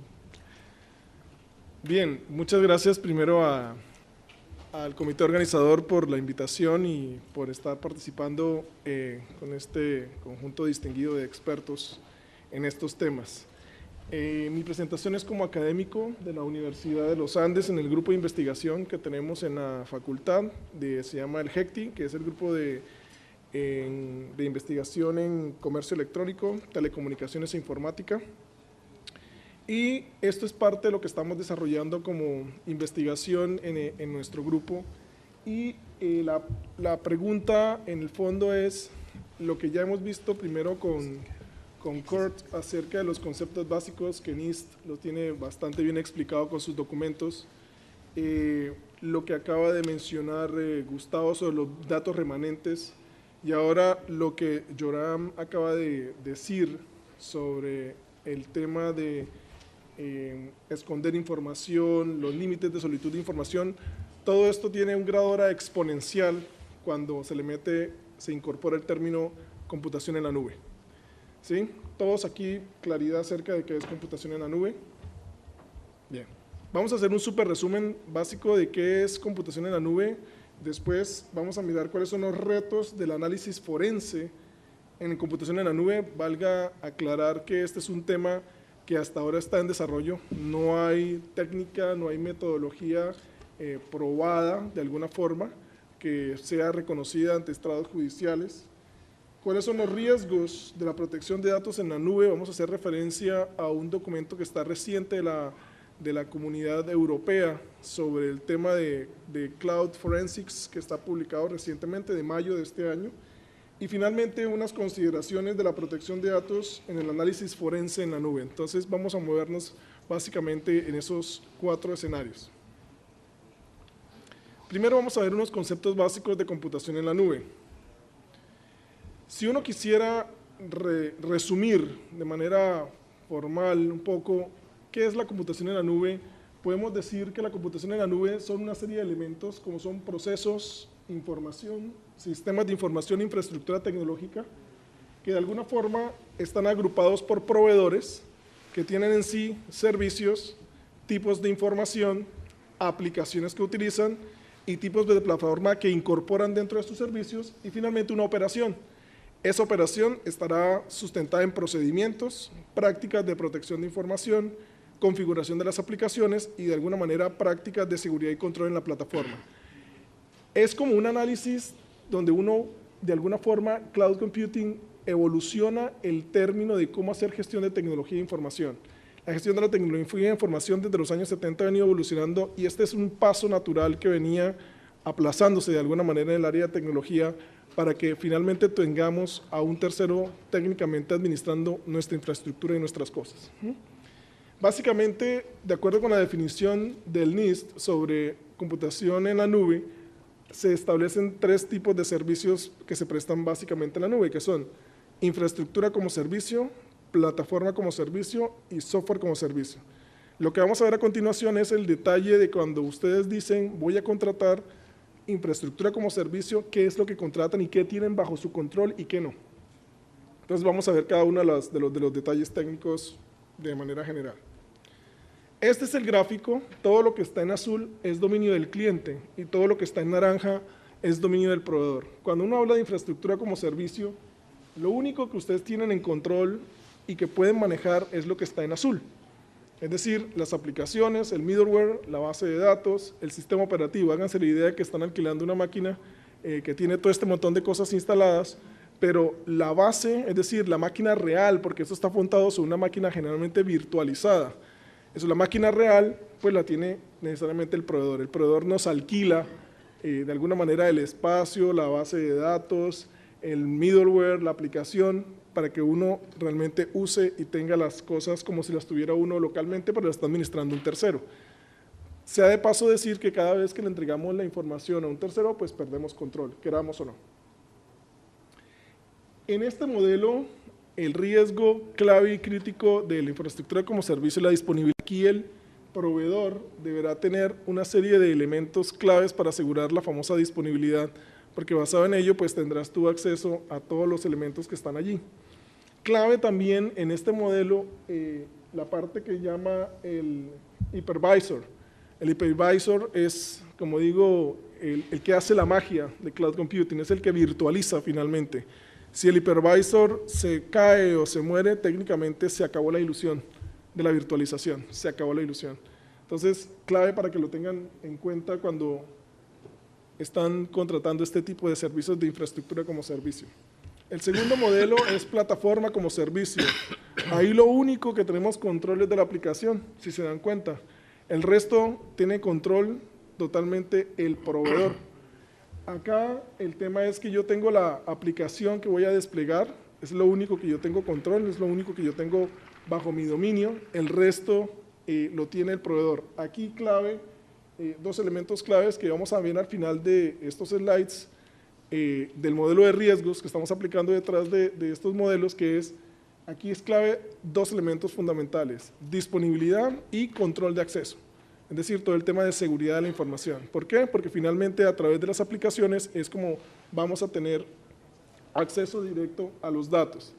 bien, muchas gracias primero al comité organizador por la invitación y por estar participando con este conjunto distinguido de expertos en estos temas. Mi presentación es como académico de la Universidad de los Andes en el grupo de investigación que tenemos en la facultad, se llama el GECTI, que es el grupo de investigación en comercio electrónico, telecomunicaciones e informática. Y esto es parte de lo que estamos desarrollando como investigación en nuestro grupo. Y la pregunta en el fondo es lo que ya hemos visto primero con Kurt acerca de los conceptos básicos, que NIST lo tiene bastante bien explicado con sus documentos. Lo que acaba de mencionar Gustavo sobre los datos remanentes. Y ahora lo que Yoram acaba de decir sobre el tema de esconder información, los límites de solicitud de información, todo esto tiene un grado ahora exponencial cuando se incorpora el término computación en la nube. ¿Sí? Todos aquí, claridad acerca de qué es computación en la nube. Bien, vamos a hacer un súper resumen básico de qué es computación en la nube. Después vamos a mirar cuáles son los retos del análisis forense en computación en la nube. Valga aclarar que este es un tema que hasta ahora está en desarrollo. No hay técnica, no hay metodología probada de alguna forma que sea reconocida ante estrados judiciales. ¿Cuáles son los riesgos de la protección de datos en la nube? Vamos a hacer referencia a un documento que está reciente de la Comunidad Europea sobre el tema de Cloud Forensics, que está publicado recientemente, de mayo de este año. Y finalmente, unas consideraciones de la protección de datos en el análisis forense en la nube. Entonces, vamos a movernos básicamente en esos 4 escenarios. Primero vamos a ver unos conceptos básicos de computación en la nube. Si uno quisiera resumir de manera formal un poco qué es la computación en la nube, podemos decir que la computación en la nube son una serie de elementos como son procesos, información, sistemas de información e infraestructura tecnológica que de alguna forma están agrupados por proveedores que tienen en sí servicios, tipos de información, aplicaciones que utilizan y tipos de plataforma que incorporan dentro de sus servicios y finalmente una operación. Esa operación estará sustentada en procedimientos, prácticas de protección de información, configuración de las aplicaciones y de alguna manera prácticas de seguridad y control en la plataforma. Es como un análisis donde uno, de alguna forma, cloud computing evoluciona el término de cómo hacer gestión de tecnología de información. La gestión de la tecnología de información desde los años 70 ha venido evolucionando y este es un paso natural que venía aplazándose de alguna manera en el área de tecnología para que finalmente tengamos a un tercero técnicamente administrando nuestra infraestructura y nuestras cosas. Básicamente, de acuerdo con la definición del NIST sobre computación en la nube, se establecen 3 tipos de servicios que se prestan básicamente en la nube, que son infraestructura como servicio, plataforma como servicio y software como servicio. Lo que vamos a ver a continuación es el detalle de cuando ustedes dicen voy a contratar infraestructura como servicio, qué es lo que contratan y qué tienen bajo su control y qué no. Entonces vamos a ver cada uno de los detalles técnicos de manera general. Este es el gráfico, todo lo que está en azul es dominio del cliente y todo lo que está en naranja es dominio del proveedor. Cuando uno habla de infraestructura como servicio, lo único que ustedes tienen en control y que pueden manejar es lo que está en azul. Es decir, las aplicaciones, el middleware, la base de datos, el sistema operativo. Háganse la idea de que están alquilando una máquina que tiene todo este montón de cosas instaladas, pero la base, es decir, la máquina real, porque esto está montado sobre una máquina generalmente virtualizada. Eso, la máquina real, pues la tiene necesariamente el proveedor. El proveedor nos alquila de alguna manera el espacio, la base de datos, el middleware, la aplicación, para que uno realmente use y tenga las cosas como si las tuviera uno localmente, pero las está administrando un tercero. Sea de paso decir que cada vez que le entregamos la información a un tercero, pues perdemos control, queramos o no. En este modelo, el riesgo clave y crítico de la infraestructura como servicio es la disponibilidad. Aquí el proveedor deberá tener una serie de elementos claves para asegurar la famosa disponibilidad, porque basado en ello, pues tendrás tu acceso a todos los elementos que están allí. Clave también en este modelo, la parte que llama el hypervisor. El hypervisor es, como digo, el que hace la magia de cloud computing, es el que virtualiza finalmente. Si el hypervisor se cae o se muere, técnicamente se acabó la ilusión de la virtualización, se acabó la ilusión. Entonces, clave para que lo tengan en cuenta cuando están contratando este tipo de servicios de infraestructura como servicio. El segundo modelo es plataforma como servicio. Ahí lo único que tenemos control es de la aplicación, si se dan cuenta. El resto tiene control totalmente el proveedor. Acá el tema es que yo tengo la aplicación que voy a desplegar, es lo único que yo tengo control, es lo único que yo tengo bajo mi dominio, el resto lo tiene el proveedor. Aquí clave, dos elementos claves que vamos a ver al final de estos slides del modelo de riesgos que estamos aplicando detrás de estos modelos, que es, aquí es clave dos elementos fundamentales, disponibilidad y control de acceso. Es decir, todo el tema de seguridad de la información. ¿Por qué? Porque finalmente a través de las aplicaciones es como vamos a tener acceso directo a los datos.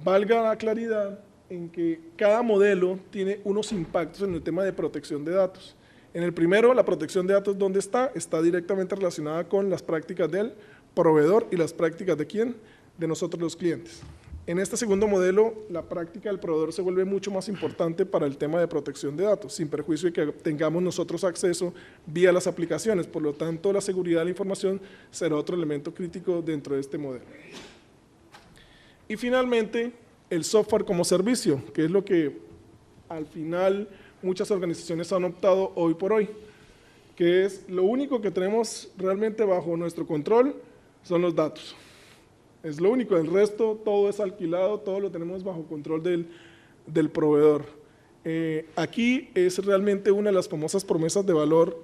Valga la claridad en que cada modelo tiene unos impactos en el tema de protección de datos. En el primero, la protección de datos, ¿dónde está? Está directamente relacionada con las prácticas del proveedor y las prácticas de ¿quién? De nosotros los clientes. En este segundo modelo, la práctica del proveedor se vuelve mucho más importante para el tema de protección de datos, sin perjuicio de que tengamos nosotros acceso vía las aplicaciones. Por lo tanto, la seguridad de la información será otro elemento crítico dentro de este modelo. Y finalmente, el software como servicio, que es lo que al final muchas organizaciones han optado hoy por hoy, que es lo único que tenemos realmente bajo nuestro control son los datos. Es lo único, el resto todo es alquilado, todo lo tenemos bajo control del proveedor. Aquí es realmente una de las famosas promesas de valor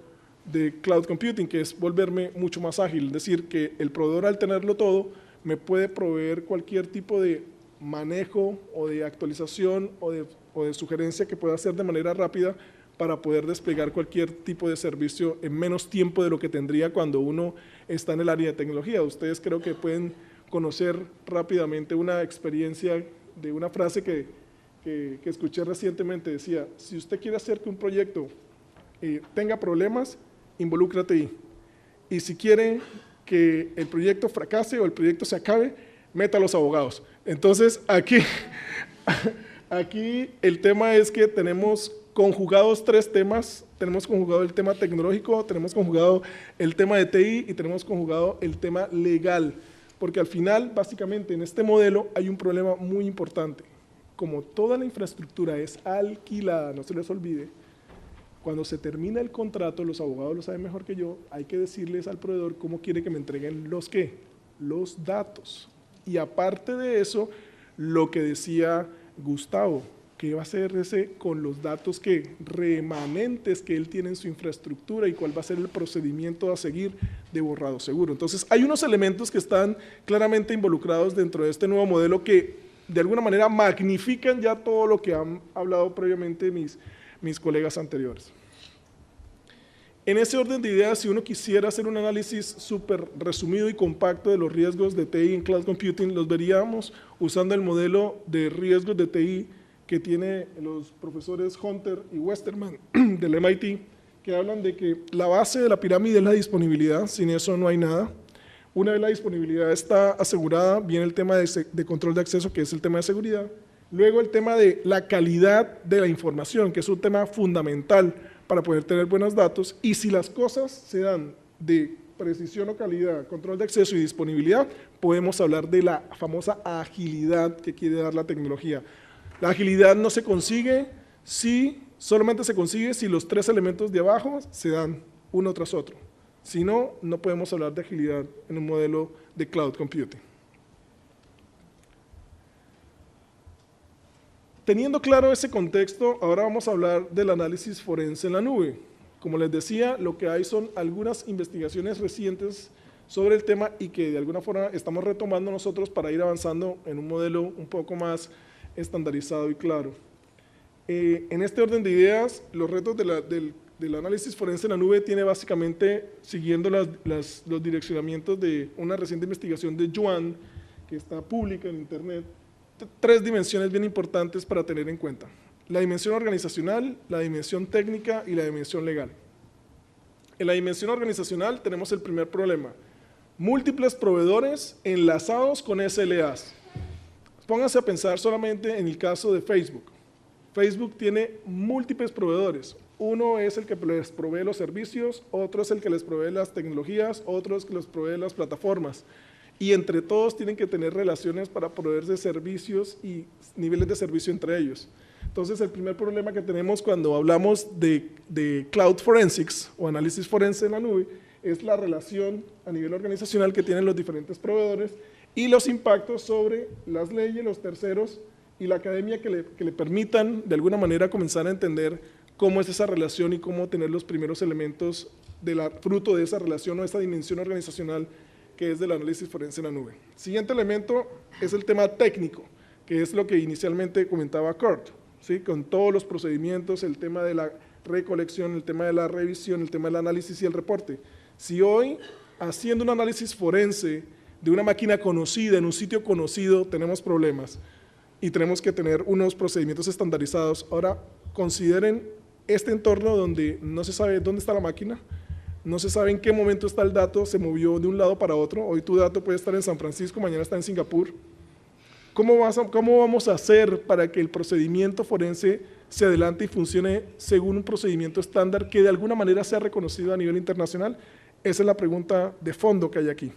de cloud computing, que es volverme mucho más ágil, es decir, que el proveedor al tenerlo todo me puede proveer cualquier tipo de manejo o de actualización o de sugerencia que pueda hacer de manera rápida para poder desplegar cualquier tipo de servicio en menos tiempo de lo que tendría cuando uno está en el área de tecnología. Ustedes creo que pueden conocer rápidamente una experiencia de una frase que escuché recientemente. Decía, si usted quiere hacer que un proyecto tenga problemas, involúcrate ahí. Y si quiere que el proyecto fracase o el proyecto se acabe, meta a los abogados. Entonces, aquí el tema es que tenemos conjugados tres temas. Tenemos conjugado el tema tecnológico, tenemos conjugado el tema de TI y tenemos conjugado el tema legal. Porque al final, básicamente, en este modelo hay un problema muy importante. Como toda la infraestructura es alquilada, no se les olvide, cuando se termina el contrato, los abogados lo saben mejor que yo, hay que decirles al proveedor cómo quiere que me entreguen los ¿qué? Los datos. Y aparte de eso, lo que decía Gustavo, ¿qué va a hacer ese con los datos que remanentes que él tiene en su infraestructura y cuál va a ser el procedimiento a seguir de borrado seguro? Entonces, hay unos elementos que están claramente involucrados dentro de este nuevo modelo que de alguna manera magnifican ya todo lo que han hablado previamente mis colegas anteriores. En ese orden de ideas, si uno quisiera hacer un análisis súper resumido y compacto de los riesgos de TI en Cloud Computing, los veríamos usando el modelo de riesgos de TI que tiene los profesores Hunter y Westerman del MIT, que hablan de que la base de la pirámide es la disponibilidad, sin eso no hay nada. Una vez la disponibilidad está asegurada, viene el tema de control de acceso, que es el tema de seguridad, Luego el tema de la calidad de la información, que es un tema fundamental para poder tener buenos datos. Y si las cosas se dan de precisión o calidad, control de acceso y disponibilidad, podemos hablar de la famosa agilidad que quiere dar la tecnología. La agilidad no se consigue solamente se consigue si los tres elementos de abajo se dan uno tras otro. Si no, no podemos hablar de agilidad en un modelo de cloud computing. Teniendo claro ese contexto, ahora vamos a hablar del análisis forense en la nube. Como les decía, lo que hay son algunas investigaciones recientes sobre el tema y que de alguna forma estamos retomando nosotros para ir avanzando en un modelo un poco más estandarizado y claro. En este orden de ideas, los retos del análisis forense en la nube tiene básicamente, siguiendo los direccionamientos de una reciente investigación de Yuan, que está pública en Internet, tres dimensiones bien importantes para tener en cuenta: la dimensión organizacional, la dimensión técnica y la dimensión legal. En la dimensión organizacional tenemos el primer problema: múltiples proveedores enlazados con SLAs. Pónganse a pensar solamente en el caso de Facebook. Facebook tiene múltiples proveedores. Uno es el que les provee los servicios, otro es el que les provee las tecnologías, otro es el que les provee las plataformas. Y entre todos tienen que tener relaciones para proveerse servicios y niveles de servicio entre ellos. Entonces, el primer problema que tenemos cuando hablamos de cloud forensics o análisis forense en la nube es la relación a nivel organizacional que tienen los diferentes proveedores y los impactos sobre las leyes, los terceros y la academia que le permitan de alguna manera comenzar a entender cómo es esa relación y cómo tener los primeros elementos fruto de esa relación o esa dimensión organizacional que es del análisis forense en la nube. Siguiente elemento es el tema técnico, que es lo que inicialmente comentaba Kurt, ¿sí? Con todos los procedimientos, el tema de la recolección, el tema de la revisión, el tema del análisis y el reporte. Si hoy, haciendo un análisis forense de una máquina conocida, en un sitio conocido, tenemos problemas y tenemos que tener unos procedimientos estandarizados, ahora consideren este entorno donde no se sabe dónde está la máquina, no se sabe en qué momento está el dato, se movió de un lado para otro. Hoy tu dato puede estar en San Francisco, mañana está en Singapur. ¿Cómo vamos a hacer para que el procedimiento forense se adelante y funcione según un procedimiento estándar que de alguna manera sea reconocido a nivel internacional? Esa es la pregunta de fondo que hay aquí.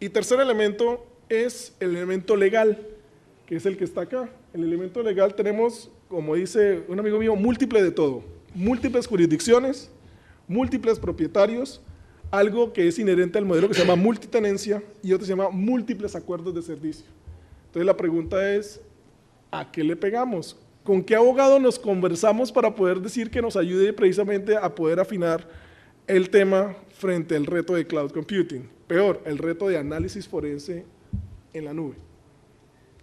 Y tercer elemento es el elemento legal, que es el que está acá. El elemento legal tenemos, como dice un amigo mío, múltiple de todo. Múltiples jurisdicciones, múltiples propietarios, algo que es inherente al modelo que se llama multitenencia y otro se llama múltiples acuerdos de servicio. Entonces la pregunta es, ¿a qué le pegamos? ¿Con qué abogado nos conversamos para poder decir que nos ayude precisamente a poder afinar el tema frente al reto de cloud computing? Peor, el reto de análisis forense en la nube.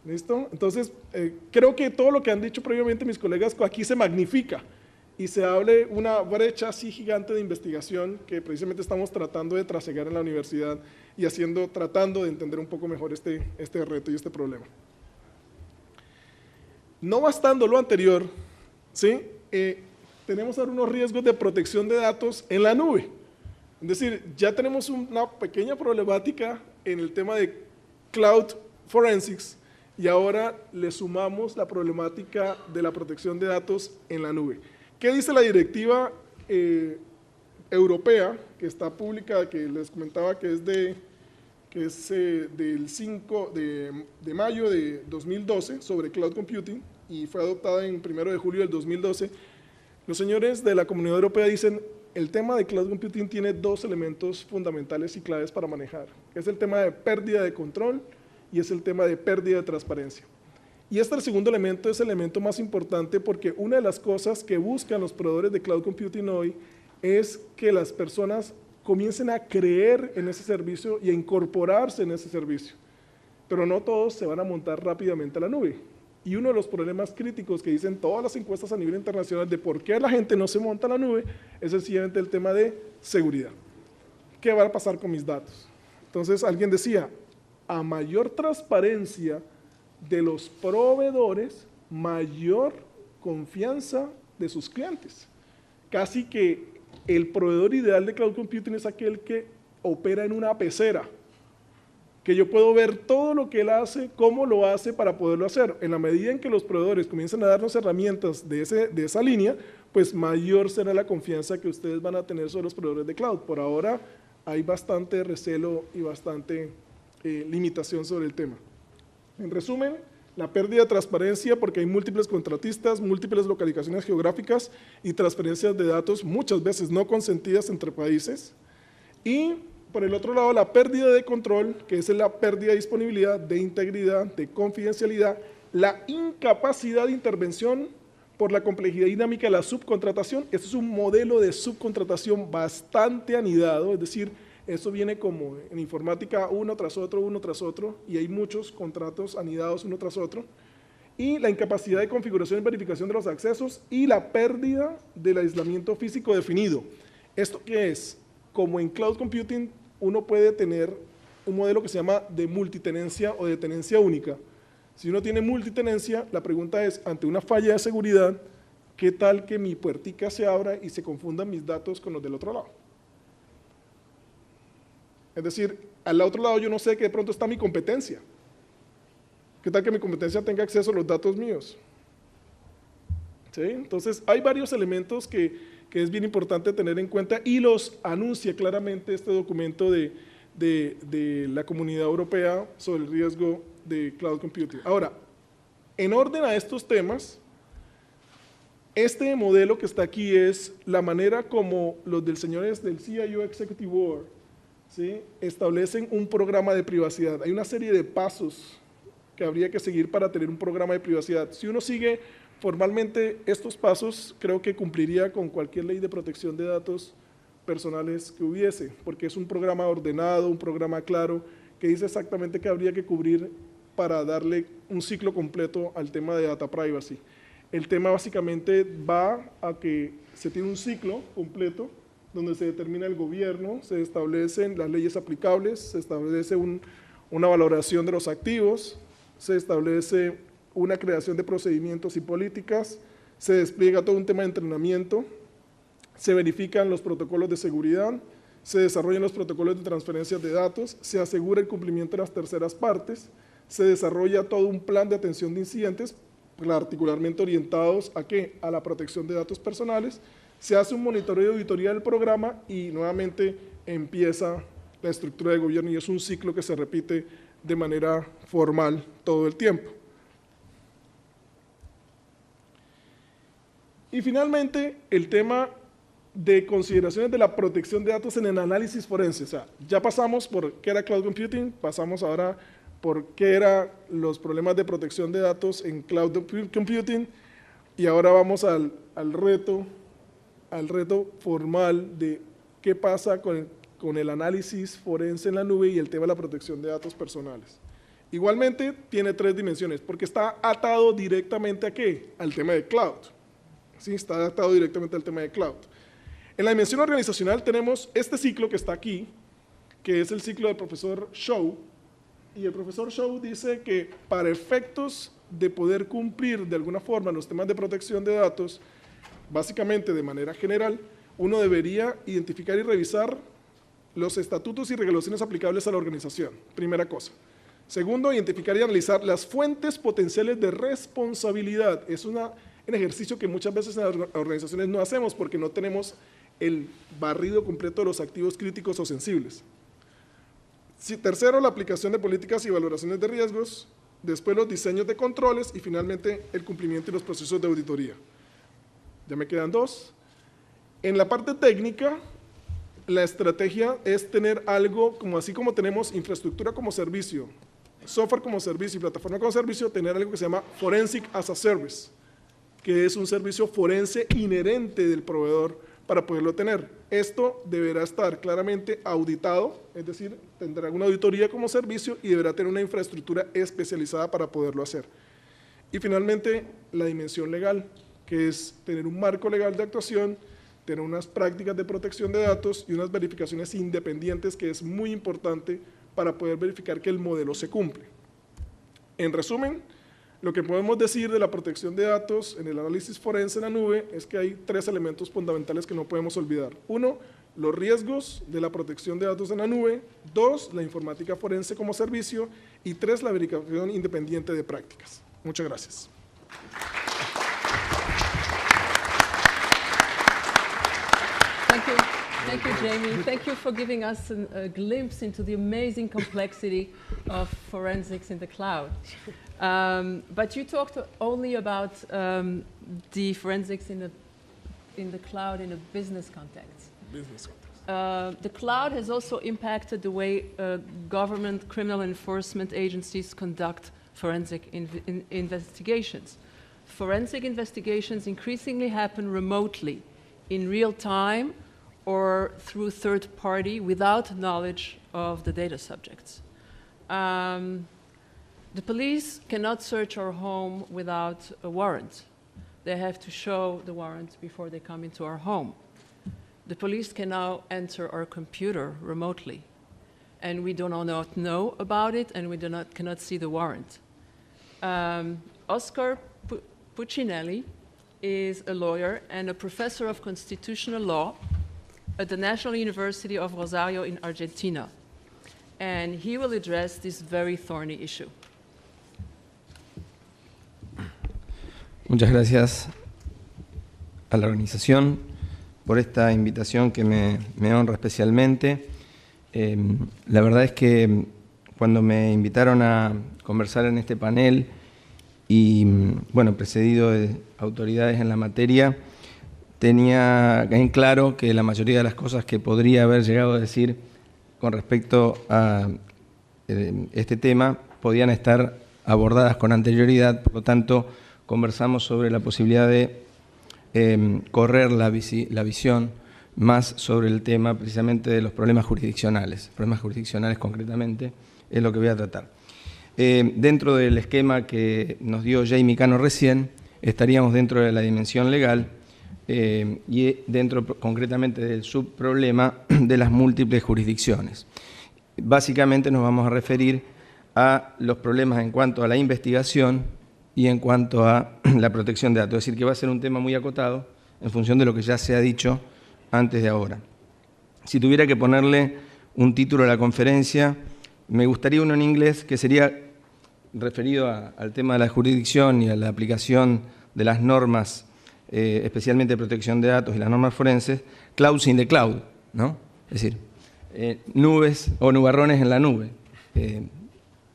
¿Listo? Entonces, creo que todo lo que han dicho previamente mis colegas aquí se magnifica y se abre una brecha así gigante de investigación que precisamente estamos tratando de trasegar en la universidad y tratando de entender un poco mejor este reto y este problema. No bastando lo anterior, ¿sí? Tenemos ahora unos riesgos de protección de datos en la nube. Es decir, ya tenemos una pequeña problemática en el tema de cloud forensics y ahora le sumamos la problemática de la protección de datos en la nube. ¿Qué dice la directiva europea que está publicada, que les comentaba que es del 5 de mayo de 2012 sobre cloud computing y fue adoptada en 1 de julio del 2012? Los señores de la Comunidad Europea dicen el tema de cloud computing tiene dos elementos fundamentales y claves para manejar. Es el tema de pérdida de control y es el tema de pérdida de transparencia. Y el segundo elemento es el elemento más importante porque una de las cosas que buscan los proveedores de cloud computing hoy es que las personas comiencen a creer en ese servicio y a incorporarse en ese servicio. Pero no todos se van a montar rápidamente a la nube. Y uno de los problemas críticos que dicen todas las encuestas a nivel internacional de por qué la gente no se monta a la nube es sencillamente el tema de seguridad. ¿Qué va a pasar con mis datos? Entonces alguien decía, a mayor transparencia de los proveedores, mayor confianza de sus clientes. Casi que el proveedor ideal de cloud computing es aquel que opera en una pecera, que que yo puedo ver todo lo que él hace, cómo lo hace para poderlo hacer. En la medida en que los proveedores comiencen a darnos herramientas de esa línea, pues mayor será la confianza que ustedes van a tener sobre los proveedores de cloud. Por ahora hay bastante recelo y bastante limitación sobre el tema. En resumen, la pérdida de transparencia porque hay múltiples contratistas, múltiples localizaciones geográficas y transferencias de datos muchas veces no consentidas entre países. Y por el otro lado, la pérdida de control, que es la pérdida de disponibilidad, de integridad, de confidencialidad, la incapacidad de intervención por la complejidad dinámica de la subcontratación. Este es un modelo de subcontratación bastante anidado, es decir, eso viene como en informática uno tras otro, y hay muchos contratos anidados uno tras otro. Y la incapacidad de configuración y verificación de los accesos y la pérdida del aislamiento físico definido. ¿Esto qué es? Como en cloud computing, uno puede tener un modelo que se llama de multitenencia o de tenencia única. Si uno tiene multitenencia, la pregunta es, ante una falla de seguridad, ¿qué tal que mi puertica se abra y se confundan mis datos con los del otro lado? Es decir, al otro lado yo no sé que de pronto está mi competencia. ¿Qué tal que mi competencia tenga acceso a los datos míos? ¿Sí? Entonces, hay varios elementos que es bien importante tener en cuenta y los anuncia claramente este documento de la Comunidad Europea sobre el riesgo de cloud computing. Ahora, en orden a estos temas, este modelo que está aquí es la manera como los señores del CIO Executive Board, ¿sí?, establecen un programa de privacidad. Hay una serie de pasos que habría que seguir para tener un programa de privacidad. Si uno sigue formalmente estos pasos, creo que cumpliría con cualquier ley de protección de datos personales que hubiese, porque es un programa ordenado, un programa claro, que dice exactamente qué habría que cubrir para darle un ciclo completo al tema de data privacy. El tema básicamente va a que se tiene un ciclo completo donde se determina el gobierno, se establecen las leyes aplicables, se establece una valoración de los activos, se establece una creación de procedimientos y políticas, se despliega todo un tema de entrenamiento, se verifican los protocolos de seguridad, se desarrollan los protocolos de transferencia de datos, se asegura el cumplimiento de las terceras partes, se desarrolla todo un plan de atención de incidentes, particularmente orientados ¿a qué? A la protección de datos personales, se hace un monitoreo y auditoría del programa y nuevamente empieza la estructura de gobierno y es un ciclo que se repite de manera formal todo el tiempo. Y finalmente, el tema de consideraciones de la protección de datos en el análisis forense. O sea, ya pasamos por qué era cloud computing, pasamos ahora por qué eran los problemas de protección de datos en cloud computing y ahora vamos al reto formal de qué pasa con el análisis forense en la nube y el tema de la protección de datos personales. Igualmente tiene tres dimensiones, porque está atado directamente ¿a qué? Al tema de cloud. ¿Sí? Está atado directamente al tema de cloud. En la dimensión organizacional tenemos este ciclo que está aquí, que es el ciclo del profesor Shaw, y el profesor Shaw dice que para efectos de poder cumplir de alguna forma los temas de protección de datos, básicamente de manera general, uno debería identificar y revisar los estatutos y regulaciones aplicables a la organización, primera cosa. Segundo, identificar y analizar las fuentes potenciales de responsabilidad. Es un ejercicio que muchas veces en las organizaciones no hacemos porque no tenemos el barrido completo de los activos críticos o sensibles. Tercero, la aplicación de políticas y valoraciones de riesgos. Después, los diseños de controles y finalmente el cumplimiento y los procesos de auditoría. Ya me quedan dos. En la parte técnica, la estrategia es tener algo como así como tenemos infraestructura como servicio, software como servicio y plataforma como servicio, tener algo que se llama Forensic as a Service, que es un servicio forense inherente del proveedor para poderlo tener. Esto deberá estar claramente auditado, es decir, tendrá una auditoría como servicio y deberá tener una infraestructura especializada para poderlo hacer. Y finalmente, la dimensión legal, que es tener un marco legal de actuación, tener unas prácticas de protección de datos y unas verificaciones independientes que es muy importante para poder verificar que el modelo se cumple. En resumen, lo que podemos decir de la protección de datos en el análisis forense en la nube es que hay tres elementos fundamentales que no podemos olvidar. Uno, los riesgos de la protección de datos en la nube, 2, la informática forense como servicio, y 3, la verificación independiente de prácticas. Muchas gracias. Thank you, Jamie. Thank you for giving us a glimpse into the amazing complexity of forensics in the cloud. But you talked only about the forensics in the cloud in a business context. The cloud has also impacted the way government criminal enforcement agencies conduct forensic investigations. Forensic investigations increasingly happen remotely, in real time, or through third party without knowledge of the data subjects. The police cannot search our home without a warrant. They have to show the warrant before they come into our home. The police can now enter our computer remotely, and we do not know about it, and we cannot see the warrant. Oscar Puccinelli is a lawyer and a professor of constitutional law at the National University of Rosario in Argentina, and he will address this very thorny issue. Muchas gracias a la organización por esta invitación que me honra especialmente. La verdad es que cuando me invitaron a conversar en este panel y, bueno, precedido de autoridades en la materia, tenía en claro que la mayoría de las cosas que podría haber llegado a decir con respecto a este tema podían estar abordadas con anterioridad, por lo tanto conversamos sobre la posibilidad de correr la visión más sobre el tema precisamente de los problemas jurisdiccionales concretamente, es lo que voy a tratar. Dentro del esquema que nos dio Jamie Cano recién, estaríamos dentro de la dimensión legal y dentro concretamente del subproblema de las múltiples jurisdicciones. Básicamente nos vamos a referir a los problemas en cuanto a la investigación y en cuanto a la protección de datos. Es decir, que va a ser un tema muy acotado en función de lo que ya se ha dicho antes de ahora. Si tuviera que ponerle un título a la conferencia, me gustaría uno en inglés que sería referido al tema de la jurisdicción y a la aplicación de las normas, especialmente de protección de datos y las normas forenses, clouds in the cloud, ¿no? Es decir, nubes o nubarrones en la nube.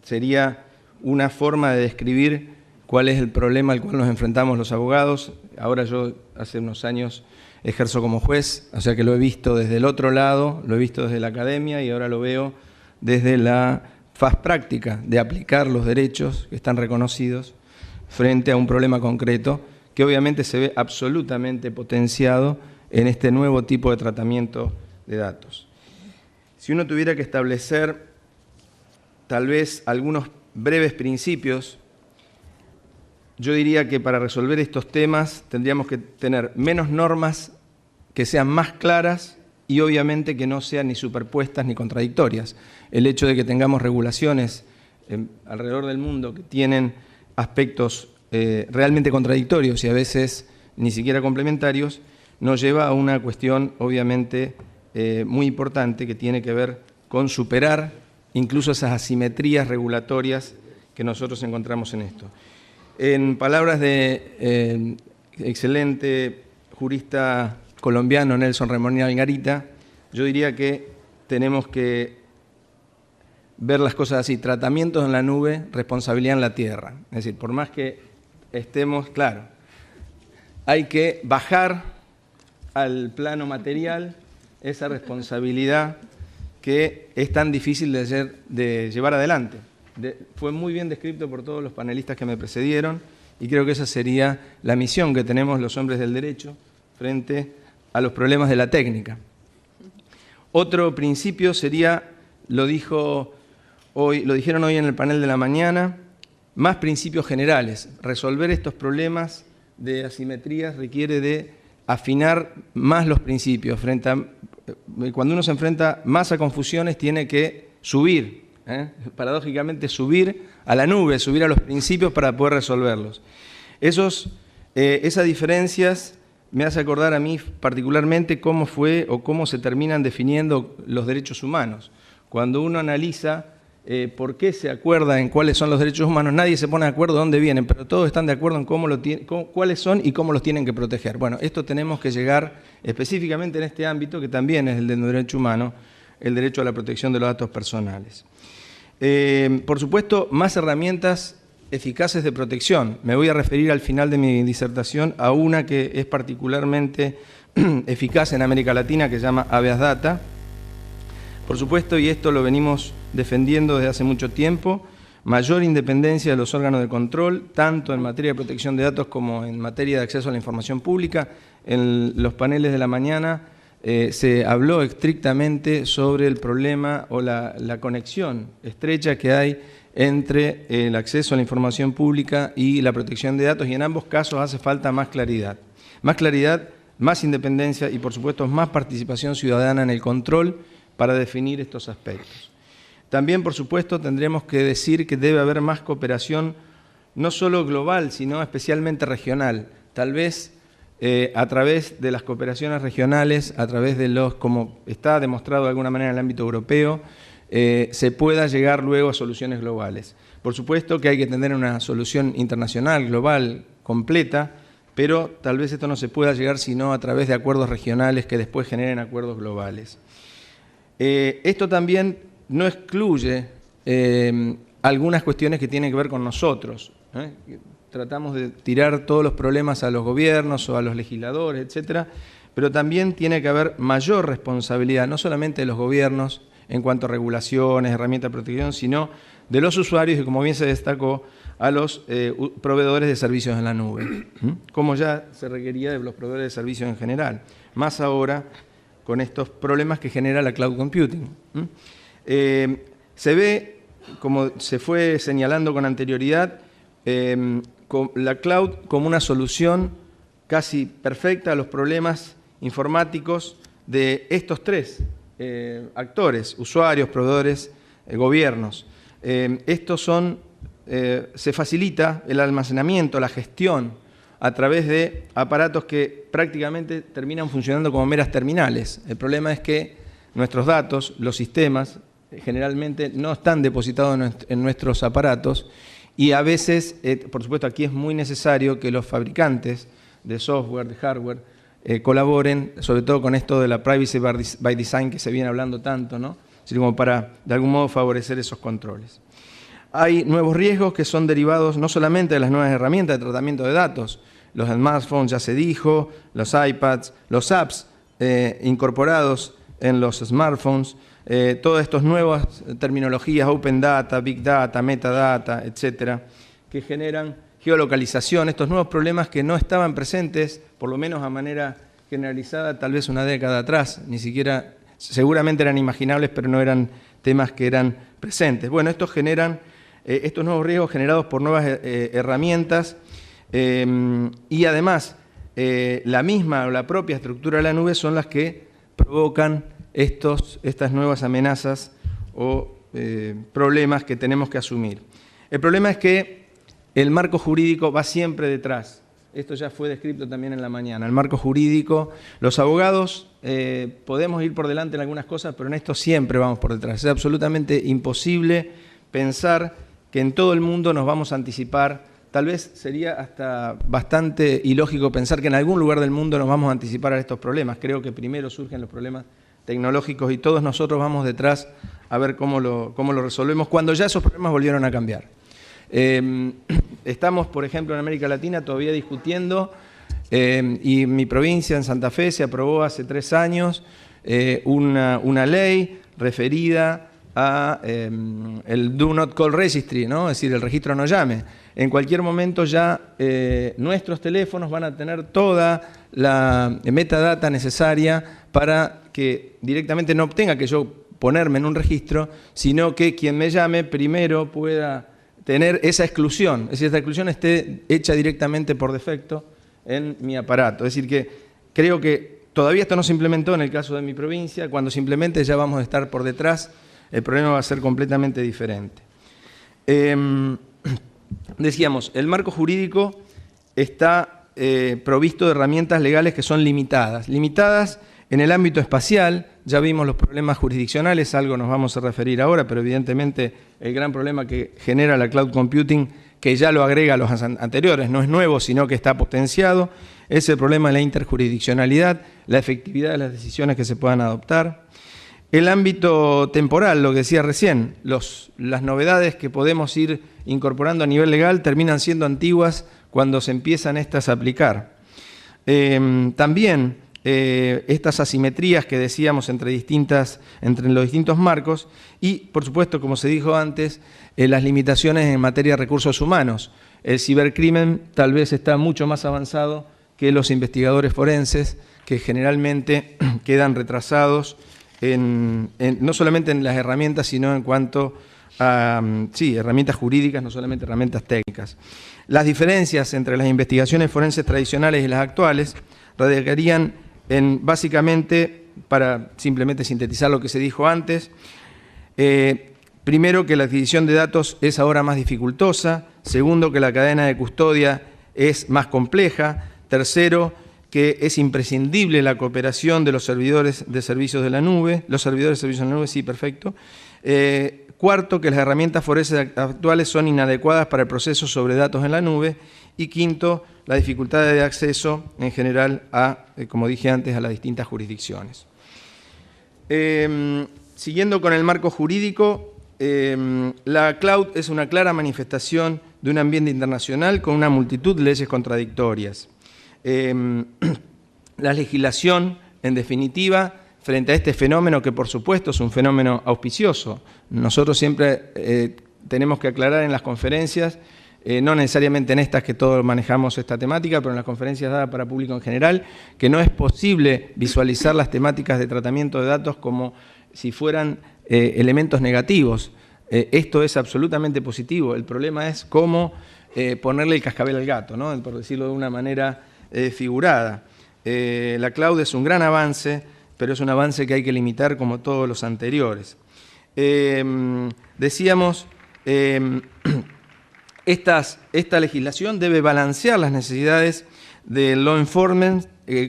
Sería una forma de describir cuál es el problema al cual nos enfrentamos los abogados. Ahora yo hace unos años ejerzo como juez, o sea que lo he visto desde el otro lado, lo he visto desde la academia y ahora lo veo desde la faz práctica de aplicar los derechos que están reconocidos frente a un problema concreto que obviamente se ve absolutamente potenciado en este nuevo tipo de tratamiento de datos. Si uno tuviera que establecer tal vez algunos breves principios, yo diría que para resolver estos temas tendríamos que tener menos normas que sean más claras y obviamente que no sean ni superpuestas ni contradictorias. El hecho de que tengamos regulaciones alrededor del mundo que tienen aspectos realmente contradictorios y a veces ni siquiera complementarios, nos lleva a una cuestión obviamente muy importante que tiene que ver con superar incluso esas asimetrías regulatorias que nosotros encontramos en esto. En palabras de excelente jurista colombiano Nelson Ramón Algarita, yo diría que tenemos que ver las cosas así: tratamientos en la nube, responsabilidad en la tierra. Es decir, por más que estemos, claro, hay que bajar al plano material esa responsabilidad que es tan difícil de llevar adelante. Fue muy bien descrito por todos los panelistas que me precedieron y creo que esa sería la misión que tenemos los hombres del derecho frente a los problemas de la técnica. Otro principio sería, lo dijeron hoy en el panel de la mañana, más principios generales. Resolver estos problemas de asimetrías requiere de afinar más los principios. Cuando uno se enfrenta más a confusiones, tiene que subir, paradójicamente subir a la nube, subir a los principios para poder resolverlos. Esas diferencias me hace acordar a mí particularmente cómo fue o cómo se terminan definiendo los derechos humanos. Cuando uno analiza por qué se acuerda en cuáles son los derechos humanos, nadie se pone de acuerdo dónde vienen, pero todos están de acuerdo en cuáles son y cómo los tienen que proteger. Bueno, esto tenemos que llegar específicamente en este ámbito, que también es el del derecho humano, el derecho a la protección de los datos personales. Por supuesto, más herramientas eficaces de protección. Me voy a referir al final de mi disertación a una que es particularmente eficaz en América Latina, que se llama Habeas Data. Por supuesto, y esto lo venimos defendiendo desde hace mucho tiempo, mayor independencia de los órganos de control, tanto en materia de protección de datos como en materia de acceso a la información pública. En los paneles de la mañana se habló estrictamente sobre el problema o la conexión estrecha que hay entre el acceso a la información pública y la protección de datos, y en ambos casos hace falta más claridad. Más claridad, más independencia y, por supuesto, más participación ciudadana en el control para definir estos aspectos. También, por supuesto, tendremos que decir que debe haber más cooperación, no solo global, sino especialmente regional. Tal vez a través de las cooperaciones regionales, a través de los, como está demostrado de alguna manera en el ámbito europeo, se pueda llegar luego a soluciones globales. Por supuesto que hay que tener una solución internacional, global, completa, pero tal vez esto no se pueda llegar sino a través de acuerdos regionales que después generen acuerdos globales. Esto también no excluye algunas cuestiones que tienen que ver con nosotros. Tratamos de tirar todos los problemas a los gobiernos o a los legisladores, etcétera, pero también tiene que haber mayor responsabilidad, no solamente de los gobiernos en cuanto a regulaciones, herramientas de protección, sino de los usuarios y, como bien se destacó, a los proveedores de servicios en la nube, como ya se requería de los proveedores de servicios en general, más ahora con estos problemas que genera la cloud computing. Se ve, como se fue señalando con anterioridad, la cloud como una solución casi perfecta a los problemas informáticos de estos tres actores: usuarios, proveedores, gobiernos. Estos son, se facilita el almacenamiento, la gestión a través de aparatos que prácticamente terminan funcionando como meras terminales. El problema es que nuestros datos, los sistemas, generalmente no están depositados en nuestros aparatos, y a veces, por supuesto, aquí es muy necesario que los fabricantes de software, de hardware, colaboren, sobre todo con esto de la privacy by design que se viene hablando tanto, ¿no? Así como para, de algún modo, favorecer esos controles. Hay nuevos riesgos que son derivados no solamente de las nuevas herramientas de tratamiento de datos, los smartphones, ya se dijo, los iPads, los apps incorporados en los smartphones, todas estas nuevas terminologías, open data, big data, metadata, etcétera, que generan geolocalización, estos nuevos problemas que no estaban presentes, por lo menos a manera generalizada, tal vez una década atrás, ni siquiera, seguramente eran imaginables, pero no eran temas que eran presentes. Bueno, estos generan, estos nuevos riesgos generados por nuevas herramientas, y además la misma o la propia estructura de la nube son las que provocan estas nuevas amenazas o problemas que tenemos que asumir. El problema es que el marco jurídico va siempre detrás. Esto ya fue descrito también en la mañana. El marco jurídico, los abogados podemos ir por delante en algunas cosas, pero en esto siempre vamos por detrás. Es absolutamente imposible pensar que en todo el mundo nos vamos a anticipar. Tal vez sería hasta bastante ilógico pensar que en algún lugar del mundo nos vamos a anticipar a estos problemas. Creo que primero surgen los problemas tecnológicos y todos nosotros vamos detrás a ver cómo lo resolvemos cuando ya esos problemas volvieron a cambiar. Estamos, por ejemplo, en América Latina todavía discutiendo, y en mi provincia, en Santa Fe, se aprobó hace 3 años una ley referida a el Do Not Call Registry, ¿no? Es decir, el registro no llame. En cualquier momento ya nuestros teléfonos van a tener toda la metadata necesaria para que directamente no tenga que yo ponerme en un registro, sino que quien me llame primero pueda tener esa exclusión, es decir, esta exclusión esté hecha directamente por defecto en mi aparato. Es decir, que creo que todavía esto no se implementó en el caso de mi provincia. Cuando se implemente ya vamos a estar por detrás, el problema va a ser completamente diferente. Decíamos, el marco jurídico está provisto de herramientas legales que son limitadas. Limitadas en el ámbito espacial, ya vimos los problemas jurisdiccionales, algo nos vamos a referir ahora, pero evidentemente el gran problema que genera la cloud computing, que ya lo agrega a los anteriores, no es nuevo, sino que está potenciado, es el problema de la interjurisdiccionalidad, la efectividad de las decisiones que se puedan adoptar. El ámbito temporal, lo que decía recién, las novedades que podemos ir incorporando a nivel legal terminan siendo antiguas cuando se empiezan estas a aplicar. También estas asimetrías que decíamos entre los distintos marcos y, por supuesto, como se dijo antes, las limitaciones en materia de recursos humanos. El cibercrimen tal vez está mucho más avanzado que los investigadores forenses, que generalmente quedan retrasados no solamente en las herramientas, sino en cuanto a herramientas jurídicas, no solamente herramientas técnicas. Las diferencias entre las investigaciones forenses tradicionales y las actuales radicarían en, básicamente, para simplemente sintetizar lo que se dijo antes, primero, que la adquisición de datos es ahora más dificultosa. Segundo, que la cadena de custodia es más compleja. Tercero, que es imprescindible la cooperación de los servidores de servicios de la nube. Los servidores de servicios de la nube, sí, perfecto. Cuarto, que las herramientas forenses actuales son inadecuadas para el proceso sobre datos en la nube. Y quinto, la dificultad de acceso en general a, como dije antes, a las distintas jurisdicciones. Siguiendo con el marco jurídico, la cloud es una clara manifestación de un ambiente internacional con una multitud de leyes contradictorias. La legislación, en definitiva, frente a este fenómeno, que por supuesto es un fenómeno auspicioso. Nosotros siempre tenemos que aclarar en las conferencias, no necesariamente en estas que todos manejamos esta temática, pero en las conferencias dadas para público en general, que no es posible visualizar las temáticas de tratamiento de datos como si fueran elementos negativos. Esto es absolutamente positivo. El problema es cómo ponerle el cascabel al gato, ¿no? Por decirlo de una manera figurada. La cloud es un gran avance, pero es un avance que hay que limitar como todos los anteriores. Decíamos, esta legislación debe balancear las necesidades del law enforcement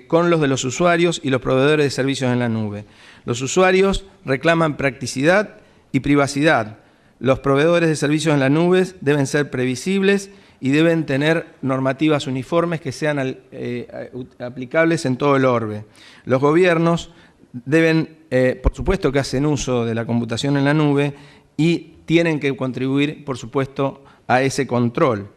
con los de los usuarios y los proveedores de servicios en la nube. Los usuarios reclaman practicidad y privacidad. Los proveedores de servicios en la nube deben ser previsibles y deben tener normativas uniformes que sean aplicables en todo el orbe. Los gobiernos deben, por supuesto que hacen uso de la computación en la nube y tienen que contribuir, por supuesto, a ese control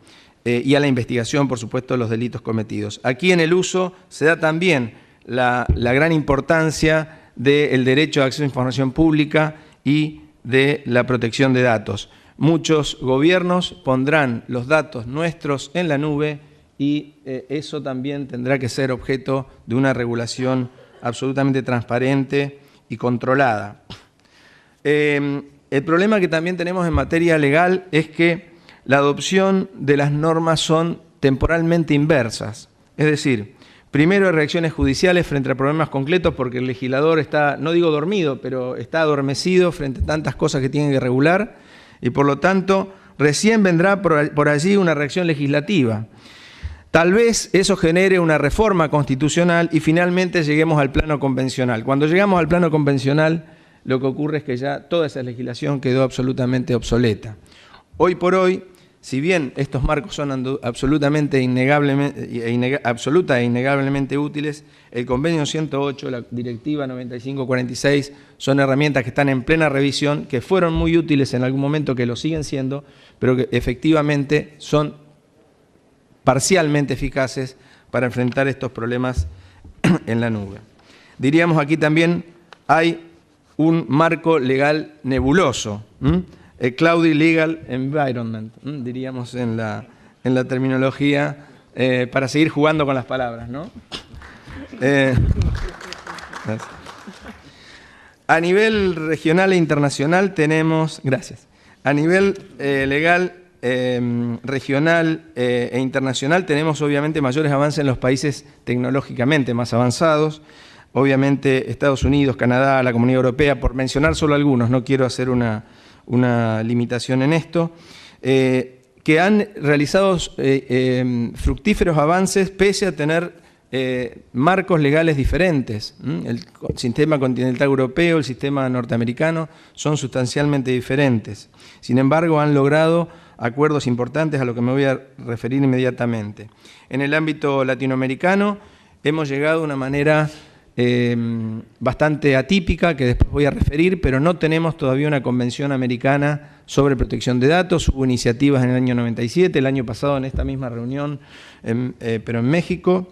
y a la investigación, por supuesto, de los delitos cometidos. Aquí en el uso se da también la gran importancia del derecho de acceso a información pública y de la protección de datos. Muchos gobiernos pondrán los datos nuestros en la nube y eso también tendrá que ser objeto de una regulación absolutamente transparente y controlada. El problema que también tenemos en materia legal es que la adopción de las normas son temporalmente inversas. Es decir, primero hay reacciones judiciales frente a problemas concretos porque el legislador está, no digo dormido, pero está adormecido frente a tantas cosas que tiene que regular y por lo tanto recién vendrá por allí una reacción legislativa. Tal vez eso genere una reforma constitucional y finalmente lleguemos al plano convencional. Cuando llegamos al plano convencional, lo que ocurre es que ya toda esa legislación quedó absolutamente obsoleta. Hoy por hoy, si bien estos marcos son absoluta e innegablemente útiles, el Convenio 108, la Directiva 9546, son herramientas que están en plena revisión, que fueron muy útiles en algún momento, que lo siguen siendo, pero que efectivamente son parcialmente eficaces para enfrentar estos problemas en la nube. Diríamos aquí también hay un marco legal nebuloso, el Cloudy Legal Environment, diríamos en la terminología, para seguir jugando con las palabras, ¿no? A nivel regional e internacional tenemos, gracias, a nivel legal regional e internacional tenemos obviamente mayores avances en los países tecnológicamente más avanzados, obviamente Estados Unidos, Canadá, la Comunidad Europea, por mencionar solo algunos, no quiero hacer una limitación en esto, que que han realizado fructíferos avances pese a tener marcos legales diferentes. El sistema continental europeo, el sistema norteamericano son sustancialmente diferentes. Sin embargo, han logrado acuerdos importantes a lo que me voy a referir inmediatamente. En el ámbito latinoamericano hemos llegado de una manera bastante atípica, que después voy a referir, pero no tenemos todavía una convención americana sobre protección de datos. Hubo iniciativas en el año 97, el año pasado en esta misma reunión, pero en México,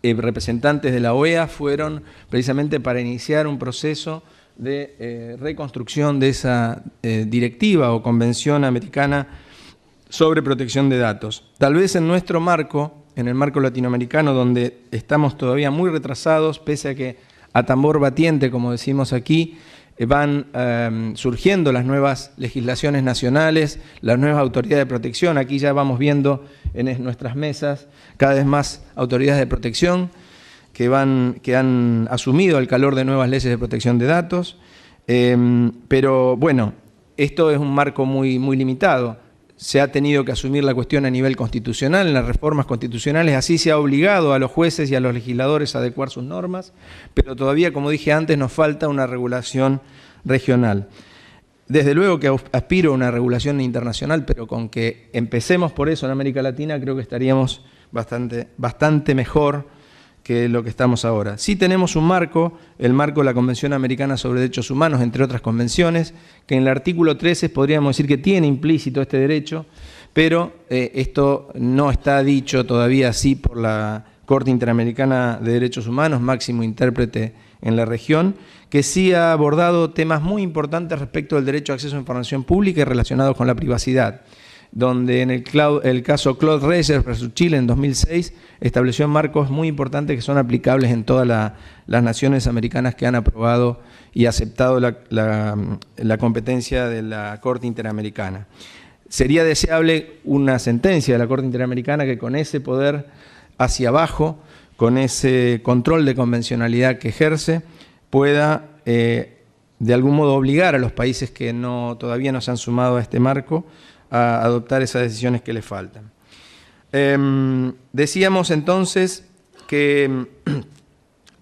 representantes de la OEA fueron precisamente para iniciar un proceso de reconstrucción de esa directiva o convención americana sobre protección de datos. Tal vez en nuestro marco, en el marco latinoamericano, donde estamos todavía muy retrasados, pese a que a tambor batiente, como decimos aquí, van surgiendo las nuevas legislaciones nacionales, las nuevas autoridades de protección. Aquí ya vamos viendo en nuestras mesas cada vez más autoridades de protección que han asumido el calor de nuevas leyes de protección de datos. Pero bueno, esto es un marco muy limitado. Se ha tenido que asumir la cuestión a nivel constitucional, en las reformas constitucionales, así se ha obligado a los jueces y a los legisladores a adecuar sus normas, pero todavía, como dije antes, nos falta una regulación regional. Desde luego que aspiro a una regulación internacional, pero con que empecemos por eso en América Latina, creo que estaríamos bastante mejor que lo que estamos ahora. Sí tenemos un marco, el marco de la Convención Americana sobre Derechos Humanos, entre otras convenciones, que en el artículo 13 podríamos decir que tiene implícito este derecho, pero esto no está dicho todavía así por la Corte Interamericana de Derechos Humanos, máximo intérprete en la región, que sí ha abordado temas muy importantes respecto del derecho a acceso a información pública y relacionados con la privacidad, donde en el caso Claude Reyes versus Chile en 2006 estableció marcos muy importantes que son aplicables en todas las naciones americanas que han aprobado y aceptado la competencia de la Corte Interamericana. Sería deseable una sentencia de la Corte Interamericana que con ese poder hacia abajo, con ese control de convencionalidad que ejerce, pueda de algún modo obligar a los países que todavía no se han sumado a este marco a adoptar esas decisiones que le faltan. Decíamos entonces que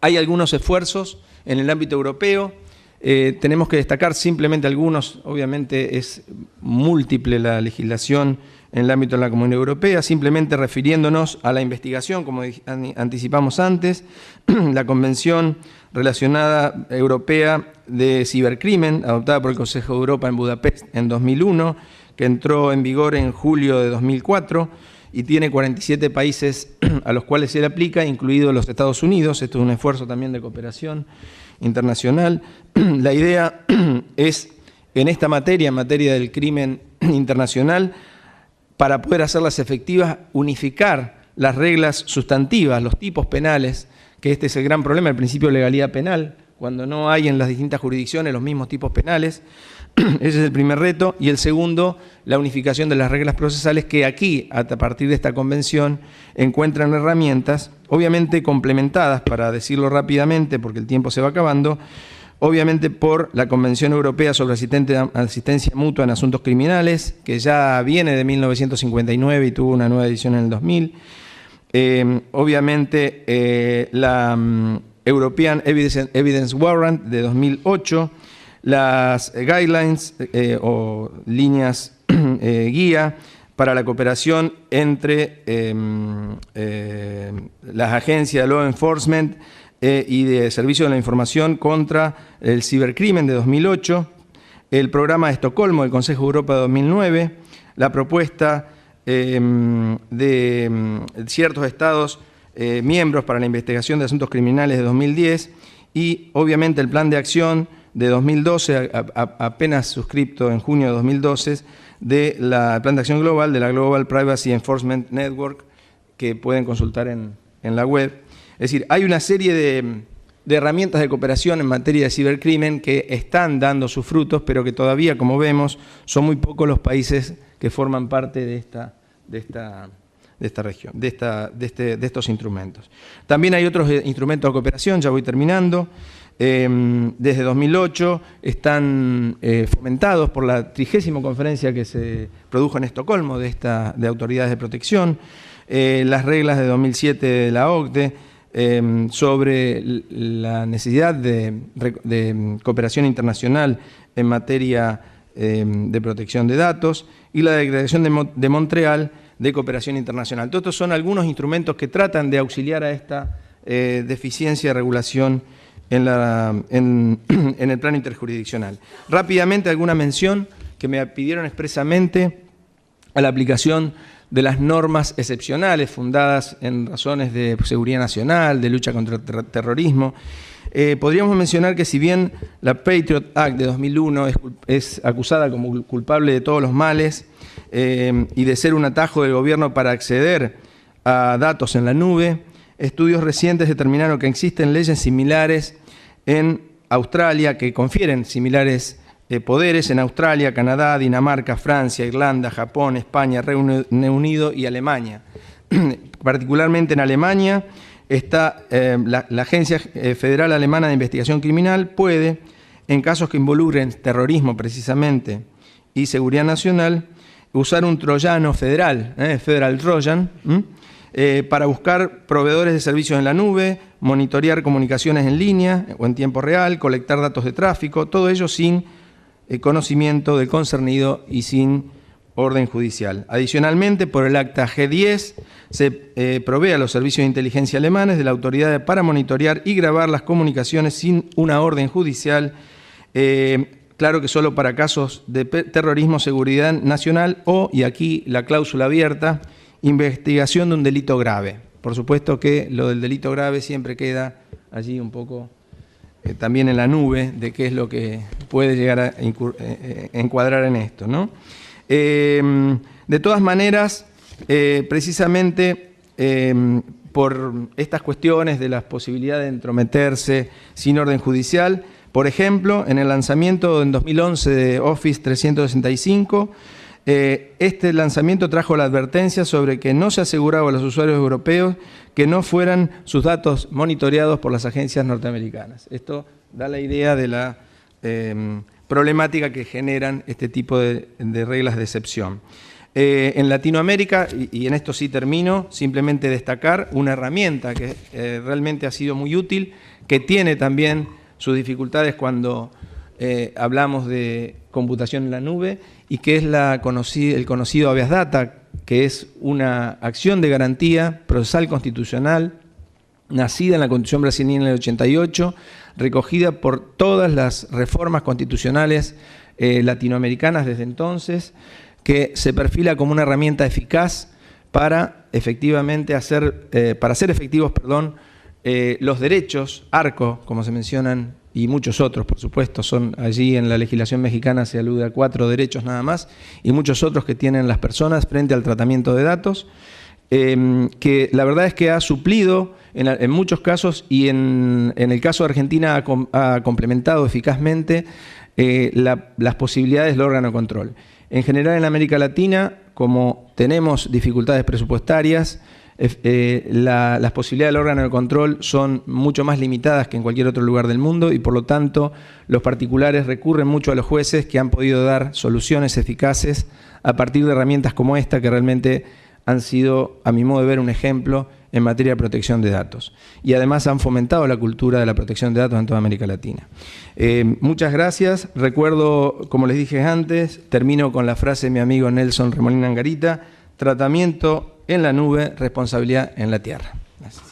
hay algunos esfuerzos en el ámbito europeo, tenemos que destacar simplemente algunos, obviamente es múltiple la legislación en el ámbito de la Comunidad Europea, simplemente refiriéndonos a la investigación, como anticipamos antes, la Convención relacionada europea de cibercrimen, adoptada por el Consejo de Europa en Budapest en 2001, que entró en vigor en julio de 2004 y tiene 47 países a los cuales se le aplica, incluidos los Estados Unidos. Esto es un esfuerzo también de cooperación internacional. La idea es, en esta materia, en materia del crimen internacional, para poder hacerlas efectivas, unificar las reglas sustantivas, los tipos penales, que este es el gran problema, el principio de legalidad penal, cuando no hay en las distintas jurisdicciones los mismos tipos penales. Ese es el primer reto. Y el segundo, la unificación de las reglas procesales que aquí, a partir de esta convención, encuentran herramientas, obviamente complementadas, para decirlo rápidamente, porque el tiempo se va acabando, obviamente por la Convención Europea sobre Asistencia Mutua en Asuntos Criminales, que ya viene de 1959 y tuvo una nueva edición en el 2000. Obviamente la European Evidence Warrant de 2008, las guidelines o líneas guía para la cooperación entre las agencias de law enforcement y de servicio de la información contra el cibercrimen de 2008, el programa de Estocolmo del Consejo de Europa de 2009, la propuesta de ciertos estados miembros para la investigación de asuntos criminales de 2010 y obviamente el plan de acción de 2012, apenas suscripto en junio de 2012, del plan de acción global de la Global Privacy Enforcement Network, que pueden consultar en la web. Es decir, hay una serie de herramientas de cooperación en materia de cibercrimen que están dando sus frutos, pero que todavía, como vemos, son muy pocos los países que forman parte de esta región, de estos instrumentos. También hay otros instrumentos de cooperación, ya voy terminando. desde 2008 están fomentados por la 30ª conferencia que se produjo en Estocolmo de autoridades de protección, las reglas de 2007 de la OCDE sobre la necesidad de cooperación internacional en materia de protección de datos y la Declaración de Montreal de cooperación internacional. Todos estos son algunos instrumentos que tratan de auxiliar a esta deficiencia de regulación en el plano interjurisdiccional. Rápidamente, alguna mención que me pidieron expresamente a la aplicación de las normas excepcionales fundadas en razones de seguridad nacional, de lucha contra el terrorismo. Podríamos mencionar que si bien la Patriot Act de 2001 es acusada como culpable de todos los males y de ser un atajo del gobierno para acceder a datos en la nube, estudios recientes determinaron que existen leyes similares en Australia que confieren similares poderes en Australia, Canadá, Dinamarca, Francia, Irlanda, Japón, España, Reino Unido y Alemania. Particularmente en Alemania está la Agencia Federal Alemana de Investigación Criminal puede, en casos que involucren terrorismo precisamente y seguridad nacional, usar un troyano federal, Federal Trojan, para buscar proveedores de servicios en la nube, monitorear comunicaciones en línea o en tiempo real, colectar datos de tráfico, todo ello sin conocimiento del concernido y sin orden judicial. Adicionalmente, por el acta G10, se provee a los servicios de inteligencia alemanes de la autoridad para monitorear y grabar las comunicaciones sin una orden judicial, claro que solo para casos de terrorismo, seguridad nacional o, y aquí la cláusula abierta, investigación de un delito grave. Por supuesto que lo del delito grave siempre queda allí un poco también en la nube de qué es lo que puede llegar a encuadrar en esto, ¿no? De todas maneras, precisamente por estas cuestiones de las posibilidades de entrometerse sin orden judicial, por ejemplo, en el lanzamiento en 2011 de Office 365, este lanzamiento trajo la advertencia sobre que no se aseguraba a los usuarios europeos que no fueran sus datos monitoreados por las agencias norteamericanas. Esto da la idea de la problemática que generan este tipo de reglas de excepción. En Latinoamérica, y en esto sí termino, simplemente destacar una herramienta que realmente ha sido muy útil, que tiene también sus dificultades cuando hablamos de computación en la nube, y que es el conocido habeas data, que es una acción de garantía procesal constitucional nacida en la Constitución brasileña en el 88, recogida por todas las reformas constitucionales latinoamericanas desde entonces, que se perfila como una herramienta eficaz para efectivamente hacer efectivos, los derechos, ARCO, como se mencionan, y muchos otros, por supuesto, son allí en la legislación mexicana se alude a 4 derechos nada más, y muchos otros que tienen las personas frente al tratamiento de datos, que la verdad es que ha suplido en muchos casos, y en el caso de Argentina ha complementado eficazmente las posibilidades del órgano de control. En general en América Latina, como tenemos dificultades presupuestarias, las posibilidades del órgano de control son mucho más limitadas que en cualquier otro lugar del mundo y por lo tanto los particulares recurren mucho a los jueces que han podido dar soluciones eficaces a partir de herramientas como esta que realmente han sido, a mi modo de ver, un ejemplo en materia de protección de datos. Y además han fomentado la cultura de la protección de datos en toda América Latina. Muchas gracias. Recuerdo, como les dije antes, termino con la frase de mi amigo Nelson Remolina Angarita: tratamiento en la nube, responsabilidad en la tierra. Gracias.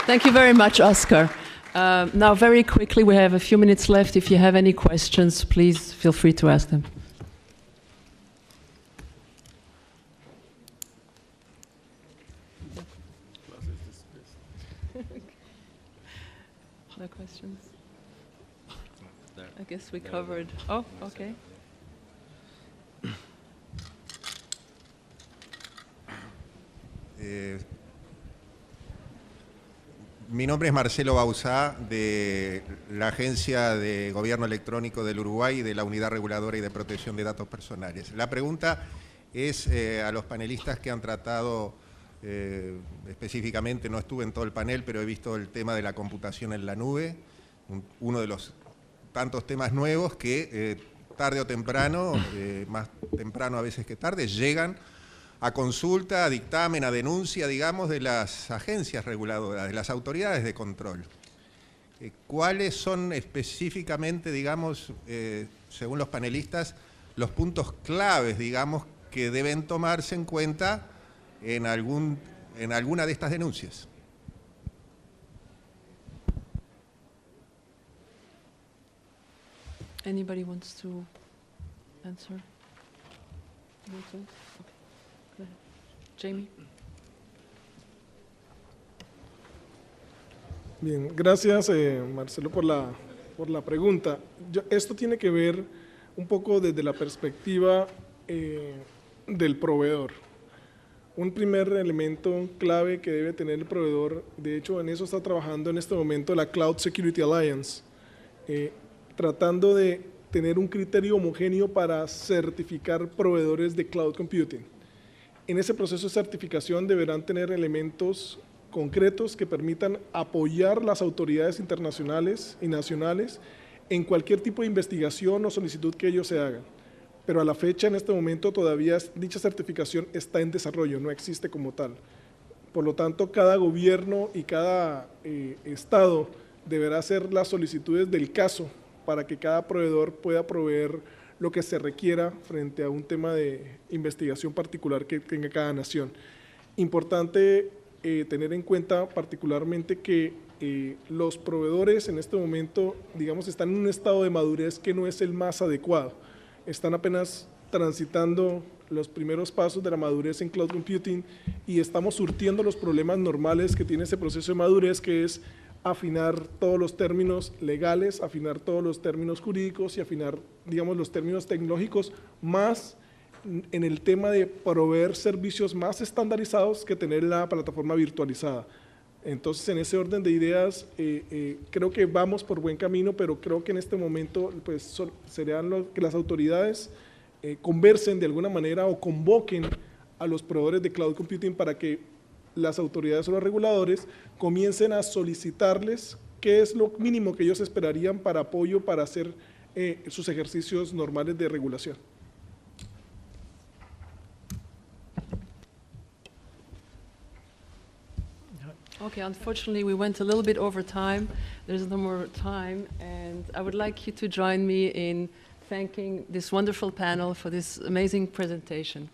Thank you very much, Oscar. Now, very quickly, we have a few minutes left. If you have any questions, please feel free to ask them. No questions? I guess we covered. Oh, okay. Mi nombre es Marcelo Bauzá, de la Agencia de Gobierno Electrónico del Uruguay y de la Unidad Reguladora y de Protección de Datos Personales. La pregunta es a los panelistas que han tratado Específicamente no estuve en todo el panel, pero he visto el tema de la computación en la nube, uno de los tantos temas nuevos que tarde o temprano, más temprano a veces que tarde, llegan a consulta, a dictamen, a denuncia, digamos, de las agencias reguladoras, de las autoridades de control. ¿Cuáles son específicamente, digamos, según los panelistas, los puntos claves, digamos, que deben tomarse en cuenta en alguna de estas denuncias? Anybody wants to answer? No, so? Okay. Go ahead. Jamie? Bien, gracias Marcelo por la pregunta. Esto tiene que ver un poco desde la perspectiva del proveedor. Un primer elemento clave que debe tener el proveedor, de hecho en eso está trabajando en este momento la Cloud Security Alliance, tratando de tener un criterio homogéneo para certificar proveedores de cloud computing. En ese proceso de certificación deberán tener elementos concretos que permitan apoyar las autoridades internacionales y nacionales en cualquier tipo de investigación o solicitud que ellos se hagan. Pero a la fecha, en este momento, todavía dicha certificación está en desarrollo, no existe como tal. Por lo tanto, cada gobierno y cada estado deberá hacer las solicitudes del caso para que cada proveedor pueda proveer lo que se requiera frente a un tema de investigación particular que tenga cada nación. Importante tener en cuenta particularmente que los proveedores en este momento, digamos, están en un estado de madurez que no es el más adecuado. Están apenas transitando los primeros pasos de la madurez en cloud computing y estamos surtiendo los problemas normales que tiene ese proceso de madurez, que es afinar todos los términos legales, afinar todos los términos jurídicos y afinar, digamos, los términos tecnológicos, más en el tema de proveer servicios más estandarizados que tener la plataforma virtualizada. Entonces, en ese orden de ideas, creo que vamos por buen camino, pero creo que en este momento pues, serían que las autoridades conversen de alguna manera o convoquen a los proveedores de cloud computing para que las autoridades o los reguladores comiencen a solicitarles qué es lo mínimo que ellos esperarían para apoyo para hacer sus ejercicios normales de regulación. Okay, unfortunately we went a little bit over time. There's no more time, and I would like you to join me in thanking this wonderful panel for this amazing presentation.